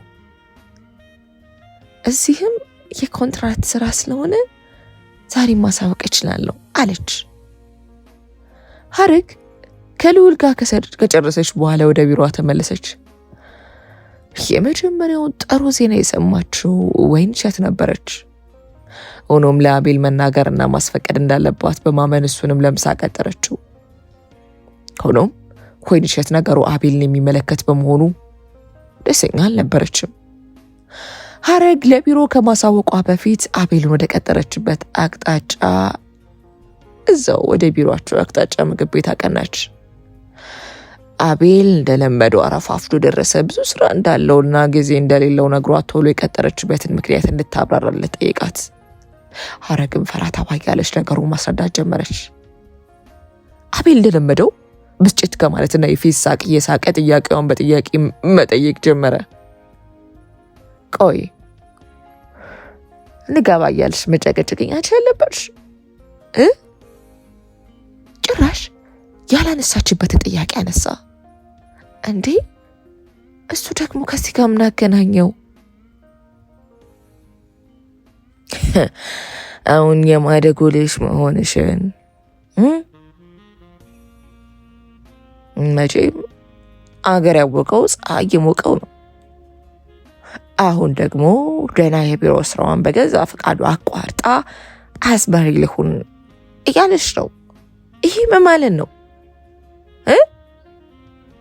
እዚህም የኮንትራት ስራ ስለሆነ ዛሬ ማሳወቅ እችላለሁ አለች። ሐረግ ከልዑል ጋር ከጨረሰች በኋላ ወደ ቢሮዋ ተመለሰች። የመጀመሪያውን ጥሩ ዜና የሰማችው ወይንሸት ነበረች። ሆኖም ለአቤል መናገርና ማስፈቀድ እንዳለባት በማመን እሱንም ለምሳ ቀጠረችው። ሆኖም ወይንሸት ነገሩ አቤልን የሚመለከት በመሆኑ ደስተኛ አልነበረችም። ሐረግ ለቢሮ ከማሳወቋ በፊት አቤልን ወደ ቀጠረችበት አቅጣጫ እዛው ወደ ቢሮአቸው አቅጣጫ ምግብ ቤት አቀናች። አቤል እንደለመደው አረፋፍዶ ደረሰ። ብዙ ስራ እንዳለውና ጊዜ እንደሌለው ነግሯት ቶሎ የቀጠረችበትን ምክንያት እንድታብራራለት ጠየቃት። ሐረግም ፈራ ተባ ያለች ነገሩን ማስረዳት ጀመረች። አቤል እንደለመደው ብስጭት ከማለትና የፊት ሳቅ እየሳቀ ጥያቄውን በጥያቄ መጠየቅ ጀመረ። ቆይ ንገባ እያልሽ መጨቀጨቅኝ አንቺ ያለበሽ ጭራሽ ያላነሳችበትን ጥያቄ አነሳ። እንዴ እሱ ደግሞ ከዚህ ጋር ምን አገናኘው? አሁን የማደጎ ልጅ መሆንሽን መቼም አገር ያወቀው ፀሐይ የሞቀው ነው። አሁን ደግሞ ገና የቢሮ ስራዋን በገዛ ፈቃዱ አቋርጣ አስበሪ ልሁን እያለች ነው። ይሄ ማለት ነው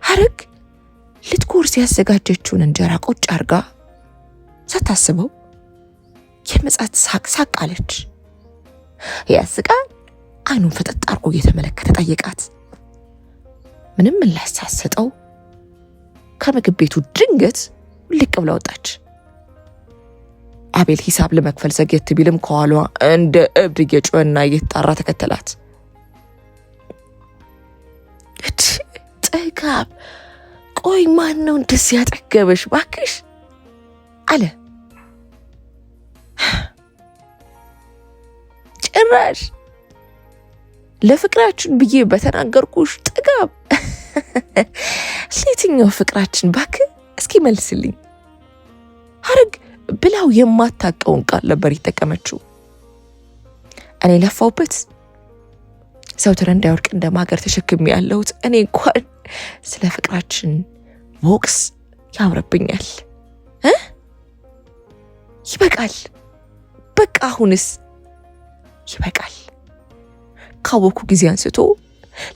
ሐረግ ልትጎርስ ያዘጋጀችውን እንጀራ ቁጭ አርጋ ሳታስበው የመጻት ሳቅ አለች። ያስቃል። አይኑን ፈጠጥ አርጎ እየተመለከተ ጠየቃት። ምንም ምላሽ ሳትሰጠው ከምግብ ቤቱ ድንገት ልቅ ብላ ወጣች። አቤል ሂሳብ ለመክፈል ዘግየት ቢልም ከኋላዋ እንደ እብድ እየጮኸና እየተጣራ ተከተላት። ጥጋብ ቆይ ማን ነው እንደዚህ ያጠገበሽ ባክሽ አለ። ጭራሽ ለፍቅራችን ብዬ በተናገርኩሽ ጥጋብ ለየትኛው ፍቅራችን ባክ እስኪ መልስልኝ። ሐረግ ብላው የማታውቀውን ቃል ነበር የተጠቀመችው። እኔ ለፋውበት ሰውተር እንዳይወርቅ እንደማገር ተሸክሜ ያለሁት እኔ እንኳን ስለ ፍቅራችን ቦክስ ያምረብኛል። ይበቃል። በቃ አሁንስ ይበቃል። ካወኩ ጊዜ አንስቶ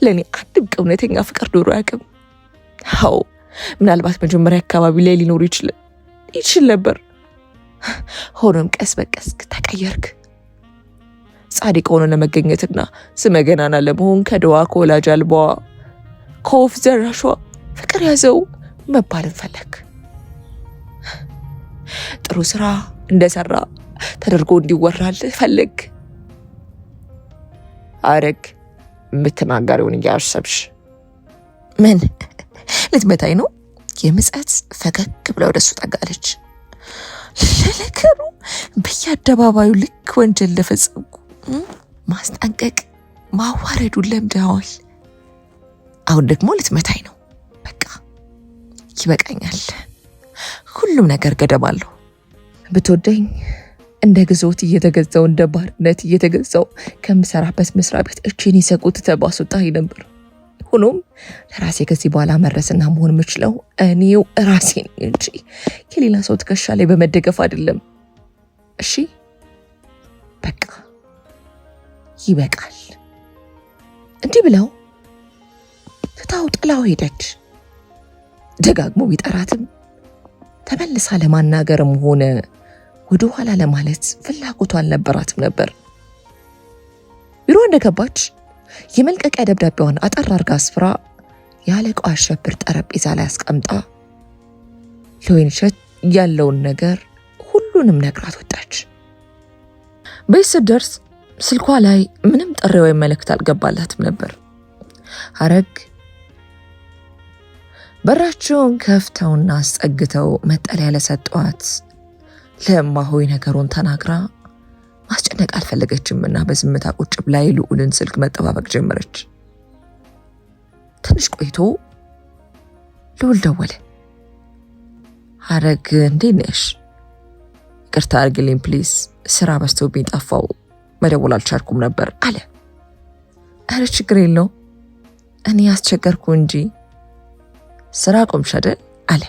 ለኔ አንድም እውነተኛ ፍቅር ዶሮ አያውቅም። አዎ ምናልባት መጀመሪያ አካባቢ ላይ ሊኖር ይችል ነበር። ሆኖም ቀስ በቀስ ተቀየርክ። ጻድቅ ሆኖ ለመገኘትና ስመ ገናና ለመሆን ከደዋ ከወላጅ አልባዋ ከወፍ ዘራሿ ፍቅር ያዘው መባልን ፈለግ። ጥሩ ስራ እንደሰራ ተደርጎ እንዲወራል ፈለግ። ሐረግ የምትናገሪውን እያሰብሽ ምን ልትመታኝ ነው? የምጸት ፈገግ ብላ ወደሱ ጠጋለች። ለነገሩ በየአደባባዩ ልክ ወንጀል ለፈጸምኩ ማስጠንቀቅ ማዋረዱን ለምደዋል። አሁን ደግሞ ልትመታኝ ነው። በቃ ይበቃኛል። ሁሉም ነገር ገደብ አለው። ብትወደኝ እንደ ግዞት እየተገዛው እንደ ባርነት እየተገዛው ከምሰራበት መስሪያ ቤት እጄን ይሰቁት ተባስወጣኝ ነበር። ሆኖም ለራሴ ከዚህ በኋላ መረስና መሆን የምችለው እኔው ራሴ ነኝ እንጂ የሌላ ሰው ትከሻ ላይ በመደገፍ አይደለም። እሺ በቃ ይበቃል። እንዲህ ብለው ትታው ጥላው ሄደች። ደጋግሞ ቢጠራትም ተመልሳ ለማናገርም ሆነ ወደ ኋላ ለማለት ፍላጎቱ አልነበራትም ነበር። ቢሮ እንደገባች የመልቀቂያ ደብዳቤዋን አጠር አርጋ አስፍራ የአለቃው አሸብር ጠረጴዛ ላይ አስቀምጣ ለወይንሸት ያለውን ነገር ሁሉንም ነግራት ወጣች። ቤት ስትደርስ ስልኳ ላይ ምንም ጥሪ ወይም መልእክት አልገባላትም ነበር። ሐረግ በራቸውን ከፍተውና አስጠግተው መጠለያ ለሰጧት ለማሆይ ነገሩን ተናግራ ማስጨነቅ አልፈለገችምና በዝምታ ቁጭ ብላ የልዑልን ስልክ መጠባበቅ ጀመረች። ትንሽ ቆይቶ ልዑል ደወለ። ሐረግ እንዴት ነሽ? ይቅርታ አድርግልኝ ፕሊዝ ስራ በዝቶብኝ ጠፋው፣ መደወል አልቻልኩም ነበር አለ። ኧረ ችግር የለው እኔ ያስቸገርኩ እንጂ ስራ ቆምሽ አይደል አለ።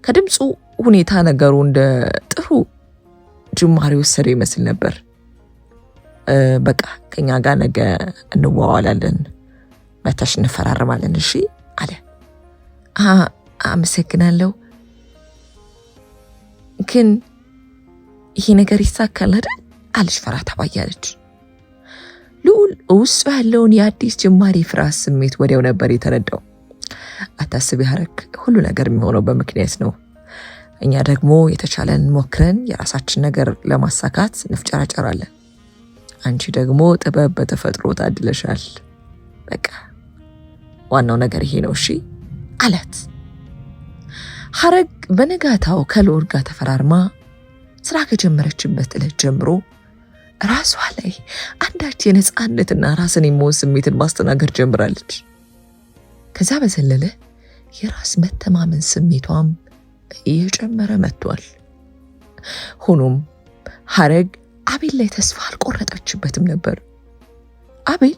ከድምፁ ሁኔታ ነገሩ እንደ ጥሩ ጅማሬ ወሰደ ይመስል ነበር። በቃ ከኛ ጋር ነገ እንዋዋላለን፣ መታሽ እንፈራረማለን እሺ አለ። አመሰግናለሁ፣ ግን ይሄ ነገር ይሳካል አይደል አለች ፈራ ተባ እያለች። ልዑል ውስጡ ያለውን የአዲስ ጅማሬ ፍርሃት ስሜት ወዲያው ነበር የተረዳው። አታስቢ ሐረግ፣ ሁሉ ነገር የሚሆነው በምክንያት ነው። እኛ ደግሞ የተቻለን ሞክረን የራሳችን ነገር ለማሳካት እንፍጨራጨራለን። አንቺ ደግሞ ጥበብ በተፈጥሮ ታድለሻል። በቃ ዋናው ነገር ይሄ ነው እሺ አላት። ሐረግ በነጋታው ከልዑል ጋር ተፈራርማ ስራ ከጀመረችበት ዕለት ጀምሮ ራሷ ላይ አንዳች የነጻነትና ራስን የመሆን ስሜትን ማስተናገድ ጀምራለች። ከዛ በዘለለ የራስ መተማመን ስሜቷም እየጨመረ መጥቷል። ሆኖም ሐረግ አቤል ላይ ተስፋ አልቆረጠችበትም ነበር። አቤል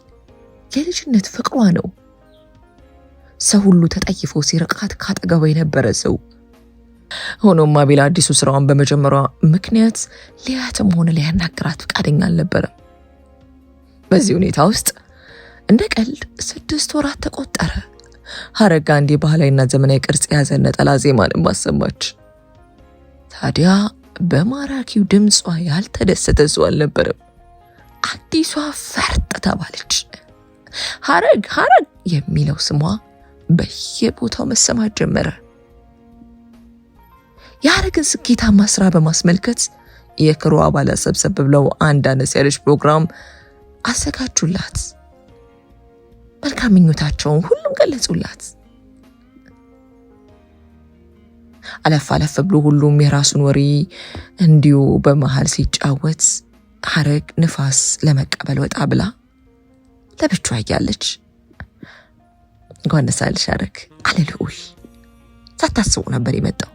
የልጅነት ፍቅሯ ነው። ሰው ሁሉ ተጠይፎ ሲርቃት ካጠገቧ የነበረ ሰው። ሆኖም አቤል አዲሱ ስራዋን በመጀመሯ ምክንያት ሊያትም ሆነ ሊያናግራት ፈቃደኛ አልነበረም። በዚህ ሁኔታ ውስጥ እንደ ቀልድ 6 ወራት ተቆጠረ። ሐረግ አንድ ባህላዊና ዘመናዊ ቅርጽ የያዘ ነጠላ ዜማንም አሰማች። ታዲያ በማራኪው ድምጿ ያልተደሰተ ሰው አልነበረም። አዲሷ ፈርጥ ተባለች። ሐረግ ሐረግ የሚለው ስሟ በየቦታው መሰማት ጀመረ። የሐረግን ስኬታማ ስራ በማስመልከት የክሩ አባላት ሰብሰብ ብለው አንድ አነስ ያለች ፕሮግራም አዘጋጁላት። መልካም ምኞታቸውን ሁሉም ገለጹላት። አለፍ አለፍ ብሎ ሁሉም የራሱን ወሬ እንዲሁ በመሃል ሲጫወት ሐረግ ንፋስ ለመቀበል ወጣ ብላ ለብቻዋ እያለች እንኳን ደስ አለሽ ሐረግ አለ ልዑል። ሳታስቡ ነበር የመጣው።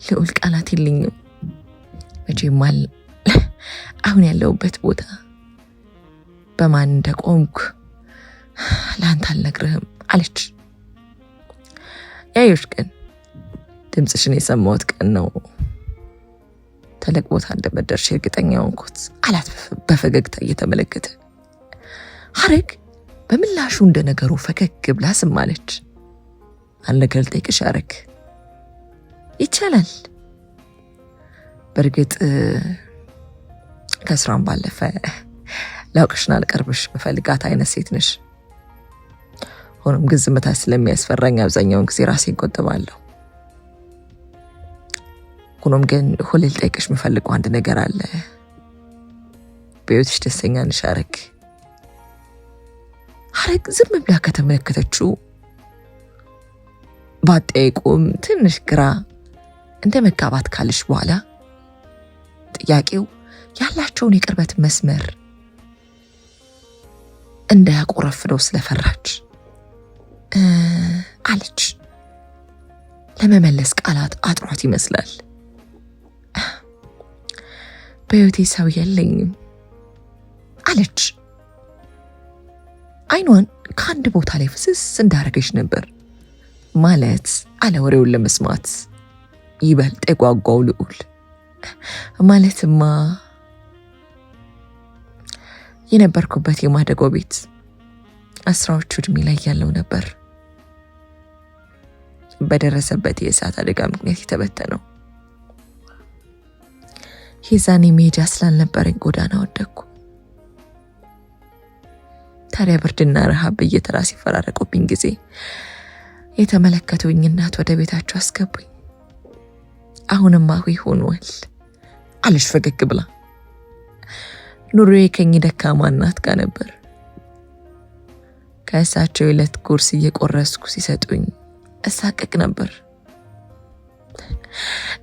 ልዑል ቃላት የለኝም መቼም አሁን ያለሁበት ቦታ በማን እንደቆምኩ ለአንተ አልነግርህም አለች። ያዩሽ ቀን ድምፅሽን የሰማሁት ቀን ነው ትልቅ ቦታ እንደመደርሽ እርግጠኛ ሆንኩት አላት በፈገግታ እየተመለከተ። ሐረግ በምላሹ እንደ ነገሩ ፈገግ ብላ ዝም አለች። አንድ ነገር ልጠይቅሽ ሐረግ ይቻላል? በእርግጥ ከስራም ባለፈ ላውቅሽና ልቀርብሽ በፈልጋት አይነት ሴት ነሽ። ሆኖም ግን ዝምታ ስለሚያስፈራኝ አብዛኛውን ጊዜ ራሴ እቆጥባለሁ። ሆኖም ግን ሁሌ ልጠይቅሽ የምፈልገው አንድ ነገር አለ። በሕይወትሽ ደስተኛ ነሽ ሐረግ? ሐረግ ዝም ብላ ከተመለከተችው ባጠይቁም ትንሽ ግራ እንደ መጋባት ካለች በኋላ ጥያቄው ያላቸውን የቅርበት መስመር እንዳያቆረፍደው ስለፈራች አለች። ለመመለስ ቃላት አጥሯት ይመስላል። በሕይወቴ ሰው የለኝም አለች። አይኗን ከአንድ ቦታ ላይ ፍስስ እንዳረገች ነበር። ማለት አለ ወሬውን ለመስማት ይበልጥ የጓጓው ልዑል። ማለትማ የነበርኩበት የማደጎ ቤት 10ዎቹ ዕድሜ ላይ ያለው ነበር በደረሰበት የእሳት አደጋ ምክንያት የተበተነው። የዛኔ መሄጃ ስላልነበረኝ ጎዳና ወደቅኩ። ታዲያ ብርድና ረሃብ በየተራ ሲፈራረቁብኝ ጊዜ የተመለከቱኝ እናት ወደ ቤታቸው አስገቡኝ። አሁንም አሁን ሆኗል አለች ፈገግ ብላ። ኑሮዬ ከእኚህ ደካማ እናት ጋር ነበር። ከእሳቸው የዕለት ጉርስ እየቆረስኩ ሲሰጡኝ እሳቀቅ ነበር።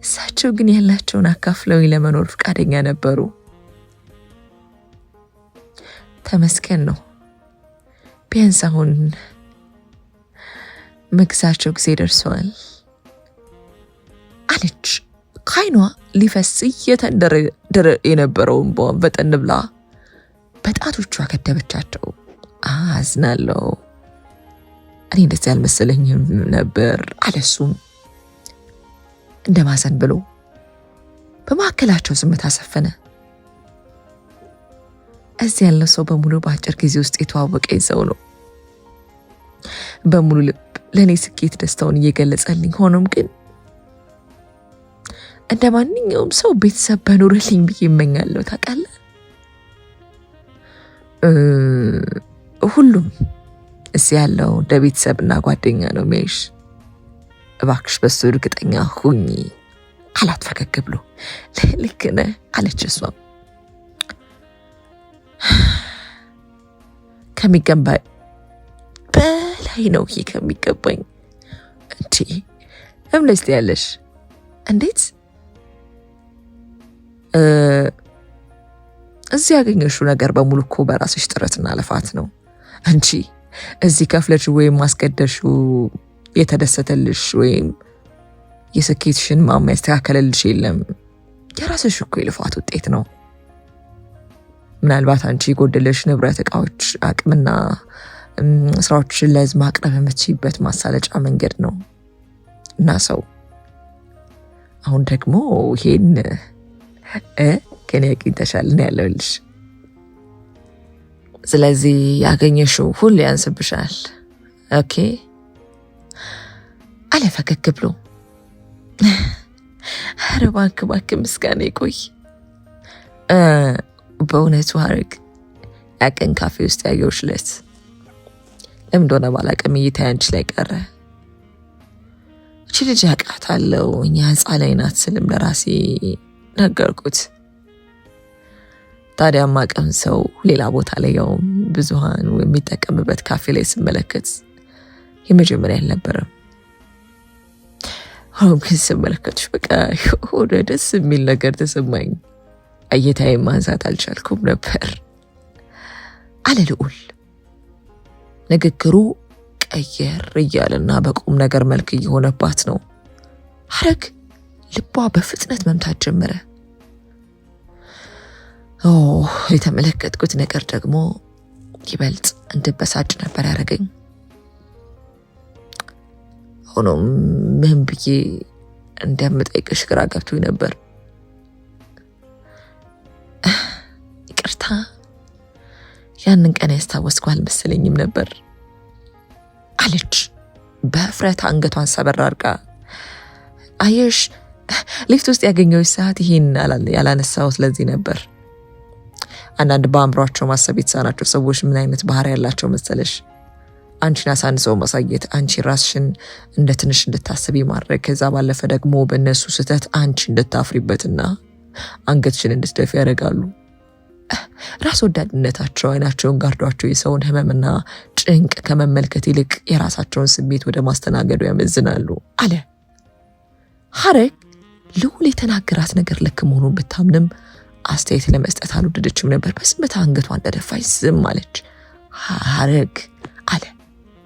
እሳቸው ግን ያላቸውን አካፍለውኝ ለመኖር ፈቃደኛ ነበሩ። ተመስገን ነው። ቢያንስ አሁን ምግዛቸው ጊዜ ደርሰዋል አለች ከዓይኗ ሊፈስ እየተንደረደረ የነበረውን እንባዋን ፈጠን ብላ በጣቶቿ ከደበቻቸው። አዝናለሁ፣ እኔ እንደዚህ አልመሰለኝም ነበር አለሱም እንደማዘን ብሎ። በመካከላቸው ዝምታ ሰፈነ። እዚህ ያለው ሰው በሙሉ በአጭር ጊዜ ውስጥ የተዋወቀኝ ሰው ነው። በሙሉ ልብ ለእኔ ስኬት ደስታውን እየገለጸልኝ፣ ሆኖም ግን እንደ ማንኛውም ሰው ቤተሰብ በኖረልኝ ብዬ እመኛለሁ። ታውቃለህ፣ ሁሉም እዚህ ያለው እንደ ቤተሰብና ጓደኛ ነው የሚያይሽ። እባክሽ በሱ እርግጠኛ ሁኚ አላት ፈገግ ብሎ። ልክ ነህ አለች እሷም። ከሚገባኝ በላይ ነው ይሄ ከሚገባኝ። እንዴ እምነስት ያለሽ እንዴት እዚህ ያገኘሽው ነገር በሙሉ እኮ በራስሽ ጥረትና ልፋት ነው። አንቺ እዚህ ከፍለሽ ወይም ማስቀደሽው የተደሰተልሽ ወይም የስኬትሽን ማማ ያስተካከለልሽ የለም። የራስሽ እኮ የልፋት ውጤት ነው። ምናልባት አንቺ የጎደለሽ ንብረት፣ እቃዎች፣ አቅምና ስራዎችን ለህዝብ ማቅረብ የምትችይበት ማሳለጫ መንገድ ነው እና ሰው አሁን ደግሞ ይሄን ከኔ አግኝተሻል ነው ያለውልሽ። ስለዚህ ያገኘሽው ሁሉ ያንስብሻል። ኦኬ አለ ፈገግ ብሎ። ኧረ እባክህ ምስጋና ይቆይ። በእውነቱ ሐረግ ያቀን ካፌ ውስጥ ያየሁሽ ዕለት ለምን እንደሆነ ባላውቅም እይታዬ አንቺ ላይ ቀረ። እቺ ልጅ አውቃታለሁ፣ እኛ ህፃን ላይ ናት ስልም ለራሴ ነገርኩት። ታዲያ ማቀም ሰው ሌላ ቦታ ላይ ያውም ብዙሃን የሚጠቀምበት ካፌ ላይ ስመለከት የመጀመሪያ አልነበረም። አሁን ግን ስመለከትሽ በቃ ወደ ደስ የሚል ነገር ተሰማኝ። እይታዬ ማንሳት አልቻልኩም ነበር አለ ልዑል። ንግግሩ ቀየር እያለና በቁም ነገር መልክ እየሆነባት ነው። ሐረግ ልቧ በፍጥነት መምታት ጀመረ። የተመለከትኩት ነገር ደግሞ ይበልጥ እንድበሳጭ ነበር ያደረገኝ። ሆኖም ምን ብዬ እንደምጠይቅሽ ግራ ገብቶኝ ነበር። ይቅርታ፣ ያንን ቀን ያስታወስኩ አልመሰለኝም ነበር አለች በእፍረት አንገቷን ሰበር አድርጋ። አየሽ፣ ሊፍት ውስጥ ያገኘሁሽ ሰዓት ይሄን ያላነሳሁት ለዚህ ነበር። አንዳንድ በአእምሯቸው ማሰብ የተሳናቸው ሰዎች ምን አይነት ባህሪ ያላቸው መሰለሽ? አንቺን አሳንሰው ማሳየት፣ አንቺ ራስሽን እንደ ትንሽ እንድታስቢ ማድረግ፣ ከዛ ባለፈ ደግሞ በእነሱ ስህተት አንቺ እንድታፍሪበትና አንገትሽን እንድትደፊ ያደርጋሉ። ራስ ወዳድነታቸው አይናቸውን ጋርዷቸው የሰውን ህመምና ጭንቅ ከመመልከት ይልቅ የራሳቸውን ስሜት ወደ ማስተናገዱ ያመዝናሉ አለ። ሐረግ ልዑል የተናገራት ነገር ልክ መሆኑን ብታምንም አስተያየት ለመስጠት አልወደደችም ነበር። በዝምታ አንገቷ እንደደፋች ዝም አለች። ሐረግ አለ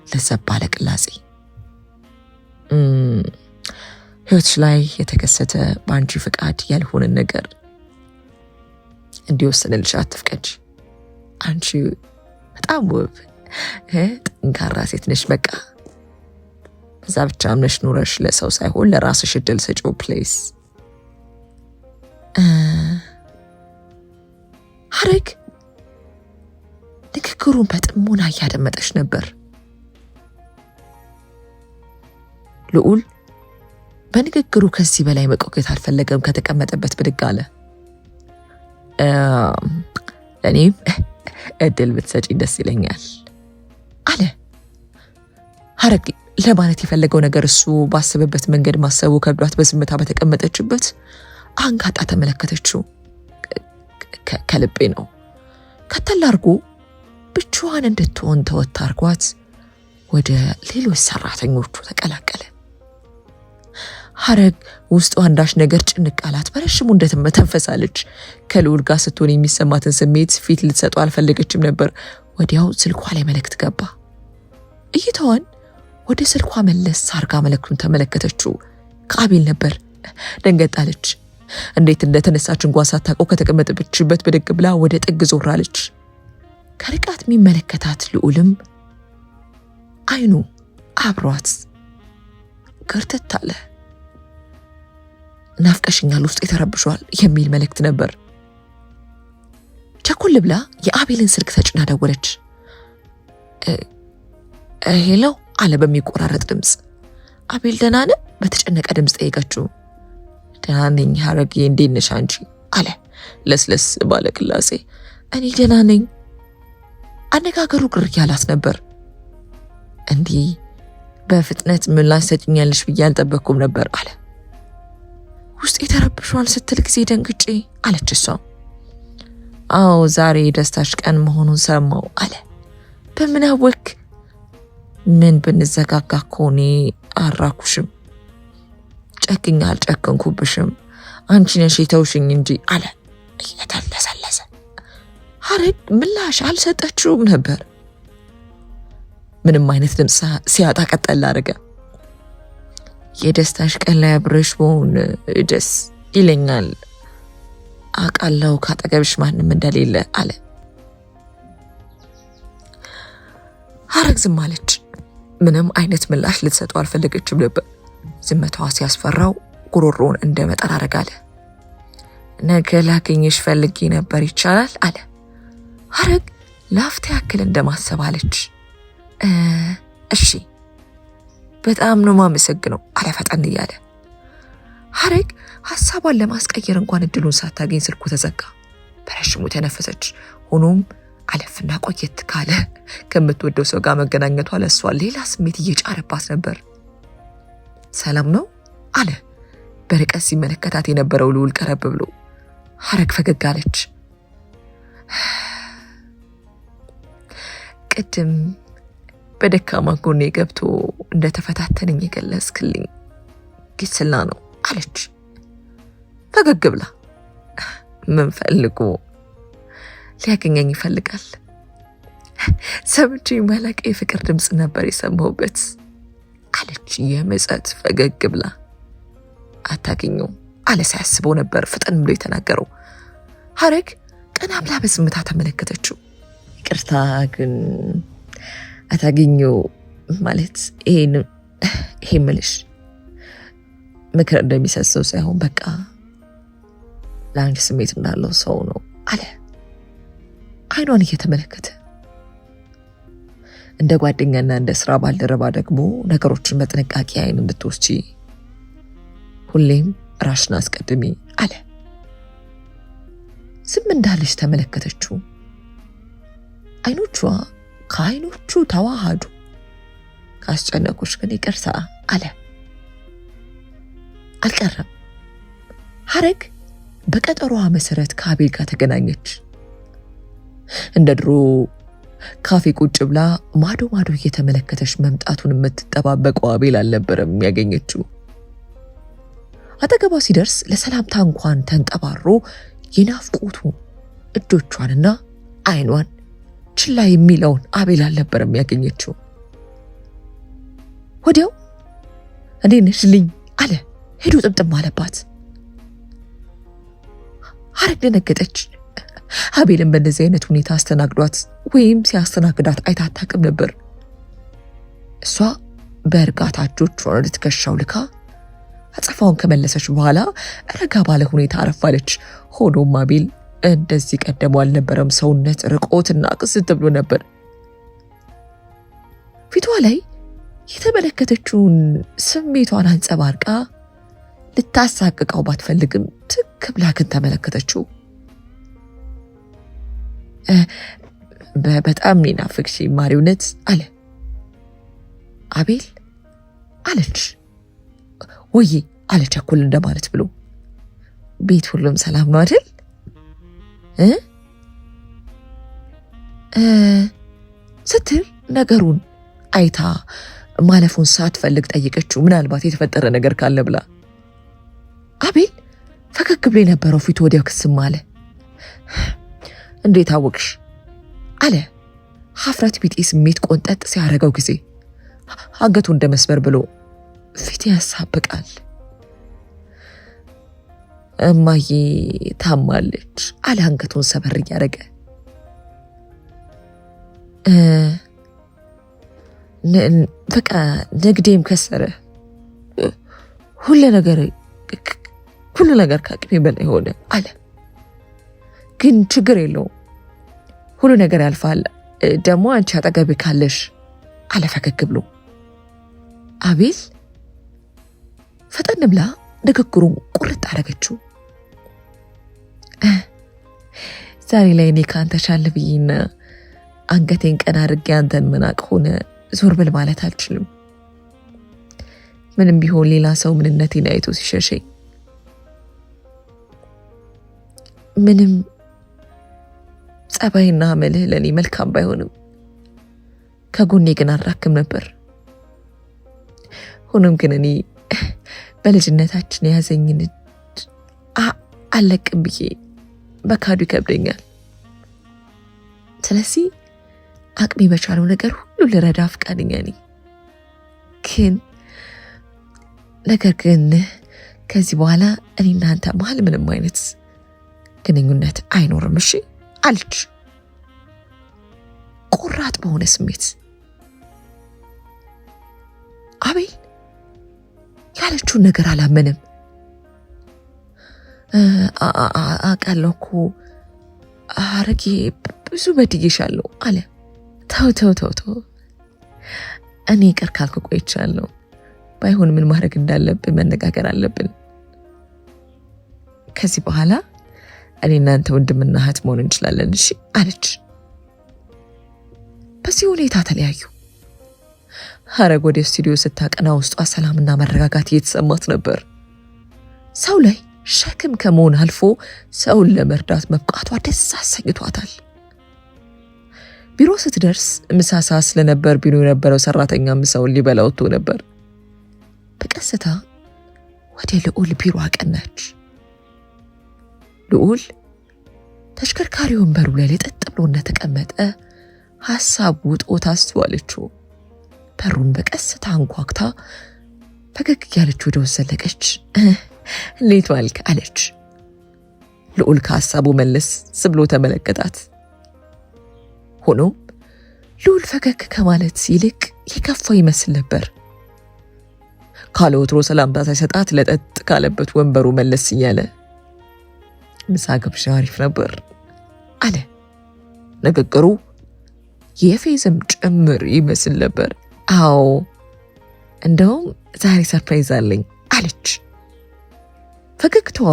ለዘብ ባለ ቅላጼ፣ ህይወትሽ ላይ የተከሰተ በአንቺ ፍቃድ ያልሆነን ነገር እንዲወስንልሽ አትፍቀጅ። አንቺ በጣም ውብ ጠንካራ ሴት ነሽ። በቃ በዛ ብቻ አምነሽ ኑረሽ ለሰው ሳይሆን ለራስሽ እድል ስጪው ፕሌስ። ሐረግ ንግግሩን በጥሞና እያደመጠች ነበር። ልዑል በንግግሩ ከዚህ በላይ መቆየት አልፈለገም። ከተቀመጠበት ብድግ አለ። እኔም እድል ብትሰጪኝ ደስ ይለኛል አለ። ሐረግ ለማለት የፈለገው ነገር እሱ ባሰበበት መንገድ ማሰቡ ከብዷት በዝምታ በተቀመጠችበት አንጋጣ ተመለከተችው። ከልቤ ነው ከተል አድርጎ ብቻዋን እንድትሆን ተወት አድርጓት ወደ ሌሎች ሰራተኞቹ ተቀላቀለ። ሐረግ ውስጡ አንዳች ነገር ጭንቅ አላት። በረሽሙ እንደተመተንፈሳለች። ከልዑል ጋር ስትሆን የሚሰማትን ስሜት ፊት ልትሰጠው አልፈለገችም ነበር። ወዲያው ስልኳ ላይ መልእክት ገባ። እይታዋን ወደ ስልኳ መለስ አርጋ መልእክቱን ተመለከተችው። ከአቤል ነበር። ደንገጣለች። እንዴት እንደተነሳች እንኳን ሳታውቀው ከተቀመጠችበት ብድግ ብላ ወደ ጥግ ዞራለች። ከርቀት የሚመለከታት ልዑልም አይኑ አብሯት ገርተት አለ። ናፍቀሽኛል፣ ውስጥ የተረብሿል የሚል መልእክት ነበር። ቸኮል ብላ የአቤልን ስልክ ተጭና ደወለች። ሄሎ አለ በሚቆራረጥ ድምፅ። አቤል ደህና ነህ? በተጨነቀ ድምፅ ጠየቀችው። ደህና ነኝ ሐረግዬ፣ እንዴት ነሽ አንቺ? አለ ለስለስ ባለ ቅላጼ። እኔ ደህና ነኝ። አነጋገሩ ግር ያላት ነበር። እንዲህ በፍጥነት ምላሽ ሰጭኛለሽ ብዬ አልጠበቅኩም ነበር አለ። ውስጥ የተረብሿል ስትል ጊዜ ደንግጬ አለች እሷ። አዎ ዛሬ የደስታሽ ቀን መሆኑን ሰማው አለ። በምን አወክ? ምን ብንዘጋጋ እኮ እኔ አራኩሽም፣ ጨክኛ አልጨከንኩብሽም፣ አንቺ ነሽ የተውሽኝ እንጂ አለ እየተለሰለሰ። ሐረግ ምላሽ አልሰጠችውም ነበር። ምንም አይነት ድምፅ ሲያጣ ቀጠል አደረገ። የደስታሽ ቀን ላይ አብረሽ በሆን ደስ ይለኛል፣ አውቃለሁ ካጠገብሽ ማንም እንደሌለ አለ። ሐረግ ዝም አለች። ምንም አይነት ምላሽ ልትሰጠው አልፈለገችም ነበር። ዝምታዋ ሲያስፈራው ጉሮሮውን እንደ መጠራረግ አለ። ነገ ላገኝሽ ፈልጌ ነበር ይቻላል አለ። ሐረግ ላፍታ ያክል እንደማሰብ አለች። እሺ በጣም ነው ማመሰግነው አለ ፈጠን እያለ። ሐረግ ሐሳቧን ለማስቀየር እንኳን እድሉን ሳታገኝ ስልኩ ተዘጋ። በረሽሙ ተነፈሰች። ሆኖም አለፍና ቆየት ካለ ከምትወደው ሰው ጋር መገናኘቷ ለሷ ሌላ ስሜት እየጫረባት ነበር። ሰላም ነው አለ በርቀት ሲመለከታት የነበረው ልዑል ቀረብ ብሎ። ሐረግ ፈገግ አለች። ቅድም በደካማ ጎኔ ገብቶ እንደተፈታተነኝ የገለጽክልኝ ጊስላ ነው አለች ፈገግ ብላ። ምን ፈልጎ? ሊያገኘኝ ይፈልጋል። ሰምቼ ማላቅ የፍቅር ድምፅ ነበር የሰማሁበት አለች የምጸት ፈገግ ብላ። አታገኘው አለ ሳያስበው ነበር ፍጥን ብሎ የተናገረው። ሐረግ ቀና ብላ በዝምታ ተመለከተችው። ይቅርታ ግን አታገኘው ማለት ይሄ ምልሽ ምክር እንደሚሰሰው ሳይሆን በቃ ለአንቺ ስሜት እንዳለው ሰው ነው አለ አይኗን እየተመለከተ። እንደ ጓደኛና እንደ ስራ ባልደረባ ደግሞ ነገሮችን በጥንቃቄ አይን እንድትወስጂ ሁሌም ራስሽን አስቀድሚ አለ። ዝም እንዳለች ተመለከተችው። አይኖቿ ከአይኖቹ ተዋሃዱ። ካስጨነቁሽ ግን ይቅርታ አለ። አልቀረም። ሐረግ በቀጠሮዋ መሰረት ከአቤል ጋር ተገናኘች። እንደ ድሮ ካፌ ቁጭ ብላ ማዶ ማዶ እየተመለከተች መምጣቱን የምትጠባበቀው አቤል አልነበረም ያገኘችው። አጠገቧ ሲደርስ ለሰላምታ እንኳን ተንጠባሮ የናፍቆቱ እጆቿንና አይኗን ችላ የሚለውን አቤል አልነበረም ያገኘችው። ወዲያው እንዴት ነሽ ልኝ አለ። ሄዱ ጥምጥም አለባት። ሐረግ ደነገጠች። አቤልን በእንደዚህ አይነት ሁኔታ አስተናግዷት ወይም ሲያስተናግዳት አይታ አታውቅም ነበር። እሷ በእርጋታ እጆቿን ወደ ትከሻው ልካ አጸፋውን ከመለሰች በኋላ ረጋ ባለ ሁኔታ አረፋለች። ሆኖም አቤል እንደዚህ ቀደሙ አልነበረም። ሰውነት ርቆትና ቅስት ብሎ ነበር። ፊቷ ላይ የተመለከተችውን ስሜቷን አንጸባርቃ ልታሳቅቀው ባትፈልግም ትክ ብላ ግን ተመለከተችው። በጣም ናፍቅሽኝ ማሪውነት አለ አቤል አለች። ወይ አለ ቸኩል እንደማለት ብሎ። ቤት ሁሉም ሰላም ነው አይደል ስትል ነገሩን አይታ ማለፉን ሳትፈልግ ጠይቀችው። ምናልባት የተፈጠረ ነገር ካለ ብላ። አቤል ፈገግ ብሎ የነበረው ፊቱ ወዲያው ክስም አለ። እንዴት አወቅሽ አለ ሀፍረት ቢጤ ስሜት ቆንጠጥ ሲያረገው ጊዜ። አንገቱ እንደ መስበር ብሎ ፊት ያሳብቃል። እማዬ ታማለች አለ አንገቱን ሰበር እያደረገ። በቃ ንግዴም ከሰረ፣ ሁሉ ነገር ከአቅሜ በላይ ሆነ አለ። ግን ችግር የለውም፣ ሁሉ ነገር ያልፋል። ደግሞ አንቺ አጠገቤ ካለሽ አለ ፈገግ ብሎ። አቤል ፈጠን ብላ ንግግሩን ቁርጥ አደረገችው። ዛሬ ላይ እኔ ካንተ ሻል ብዬና አንገቴን ቀና አድርጌ አንተን መናቅ ሆነ ዞር ብል ማለት አልችልም። ምንም ቢሆን ሌላ ሰው ምንነቴን አይቶ ሲሸሸኝ፣ ምንም ጸባይና መልህ ለኔ መልካም ባይሆንም ከጎኔ ግን አራክም ነበር። ሆኖም ግን እኔ በልጅነታችን የያዘኝን አለቅም ብዬ በካዱ ይከብደኛል። ስለዚህ አቅሜ በቻለው ነገር ሁሉ ልረዳ ፈቃደኛ ነኝ። ነገር ግን ከዚህ በኋላ እኔና አንተ መሀል ምንም አይነት ግንኙነት አይኖርም እሺ አለች ቆራጥ በሆነ ስሜት። አቤል ያለችውን ነገር አላመንም። አውቃለሁ እኮ አረጌ ብዙ በድዬሻለሁ አለ። ተው እኔ ይቅር ካልኩ ቆይቻለሁ። ባይሆን ምን ማድረግ እንዳለብን መነጋገር አለብን። ከዚህ በኋላ እኔ እናንተ ወንድምና እህት መሆን እንችላለን እሺ አለች። በዚህ ሁኔታ ተለያዩ። ሐረግ ወደ ስቱዲዮ ስታቀና ውስጧ ሰላምና መረጋጋት እየተሰማት ነበር። ሰው ላይ ሸክም ከመሆን አልፎ ሰውን ለመርዳት መብቃቷ ደስ አሰኝቷታል። ቢሮ ስትደርስ ምሳ ሰዓት ስለነበር ቢሮ የነበረው ሰራተኛ ምሳውን ሊበላ ወጥቶ ነበር። በቀስታ ወደ ልዑል ቢሮ አቀናች። ልዑል ተሽከርካሪ ወንበሩ ላይ ለጠጥ ብሎ እንደተቀመጠ ሐሳብ ውጦት አስተዋለችው። በሩን በቀስታ አንኳኩታ ፈገግ ያለች ወደ ውስጥ ዘለቀች። እንዴት ዋልክ አለች። ልዑል ከሐሳቡ መለስ ብሎ ተመለከታት። ሆኖም ልዑል ፈገግ ከማለት ይልቅ የከፋው ይመስል ነበር። ካለ ወትሮ ሰላምታ ሳይሰጣት ለጠጥ ካለበት ወንበሩ መለስ እያለ ምሳ ግብዣ አሪፍ ነበር አለ። ንግግሩ የፌዝም ጭምር ይመስል ነበር። አዎ እንደውም ዛሬ ሰርፕራይዝ አለኝ አለች። ፈገግታዋ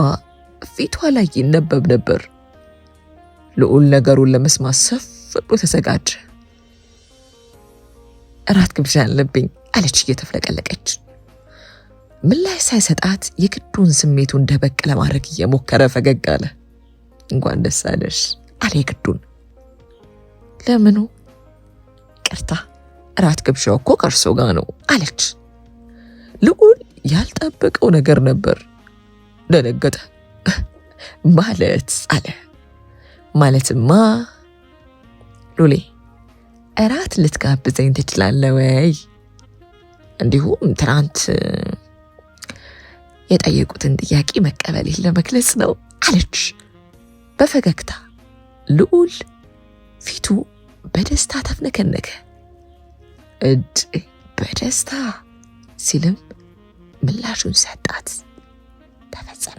ፊቷ ላይ ይነበብ ነበር። ልዑል ነገሩን ለመስማት ሰፍ ብሎ ተዘጋጀ። እራት ግብዣ አለብኝ አለች እየተፍለቀለቀች። ምላሽ ሳይሰጣት የግዱን ስሜቱን ደበቅ ለማድረግ እየሞከረ ፈገግ አለ። እንኳን ደስ አለሽ አለ የግዱን። ለምኑ? ቅርታ እራት ግብዣው እኮ ከእርሶ ጋር ነው አለች። ልዑል ያልጠበቀው ነገር ነበር። ደነገጠ። ማለት አለ። ማለትማ ሉሌ እራት ልትጋብዘኝ ትችላለህ ወይ? እንዲሁም ትናንት የጠየቁትን ጥያቄ መቀበል ለመግለጽ ነው አለች በፈገግታ። ልዑል ፊቱ በደስታ ተፍነከነከ። በደስታ ሲልም ምላሹን ሰጣት። ተፈጸመ።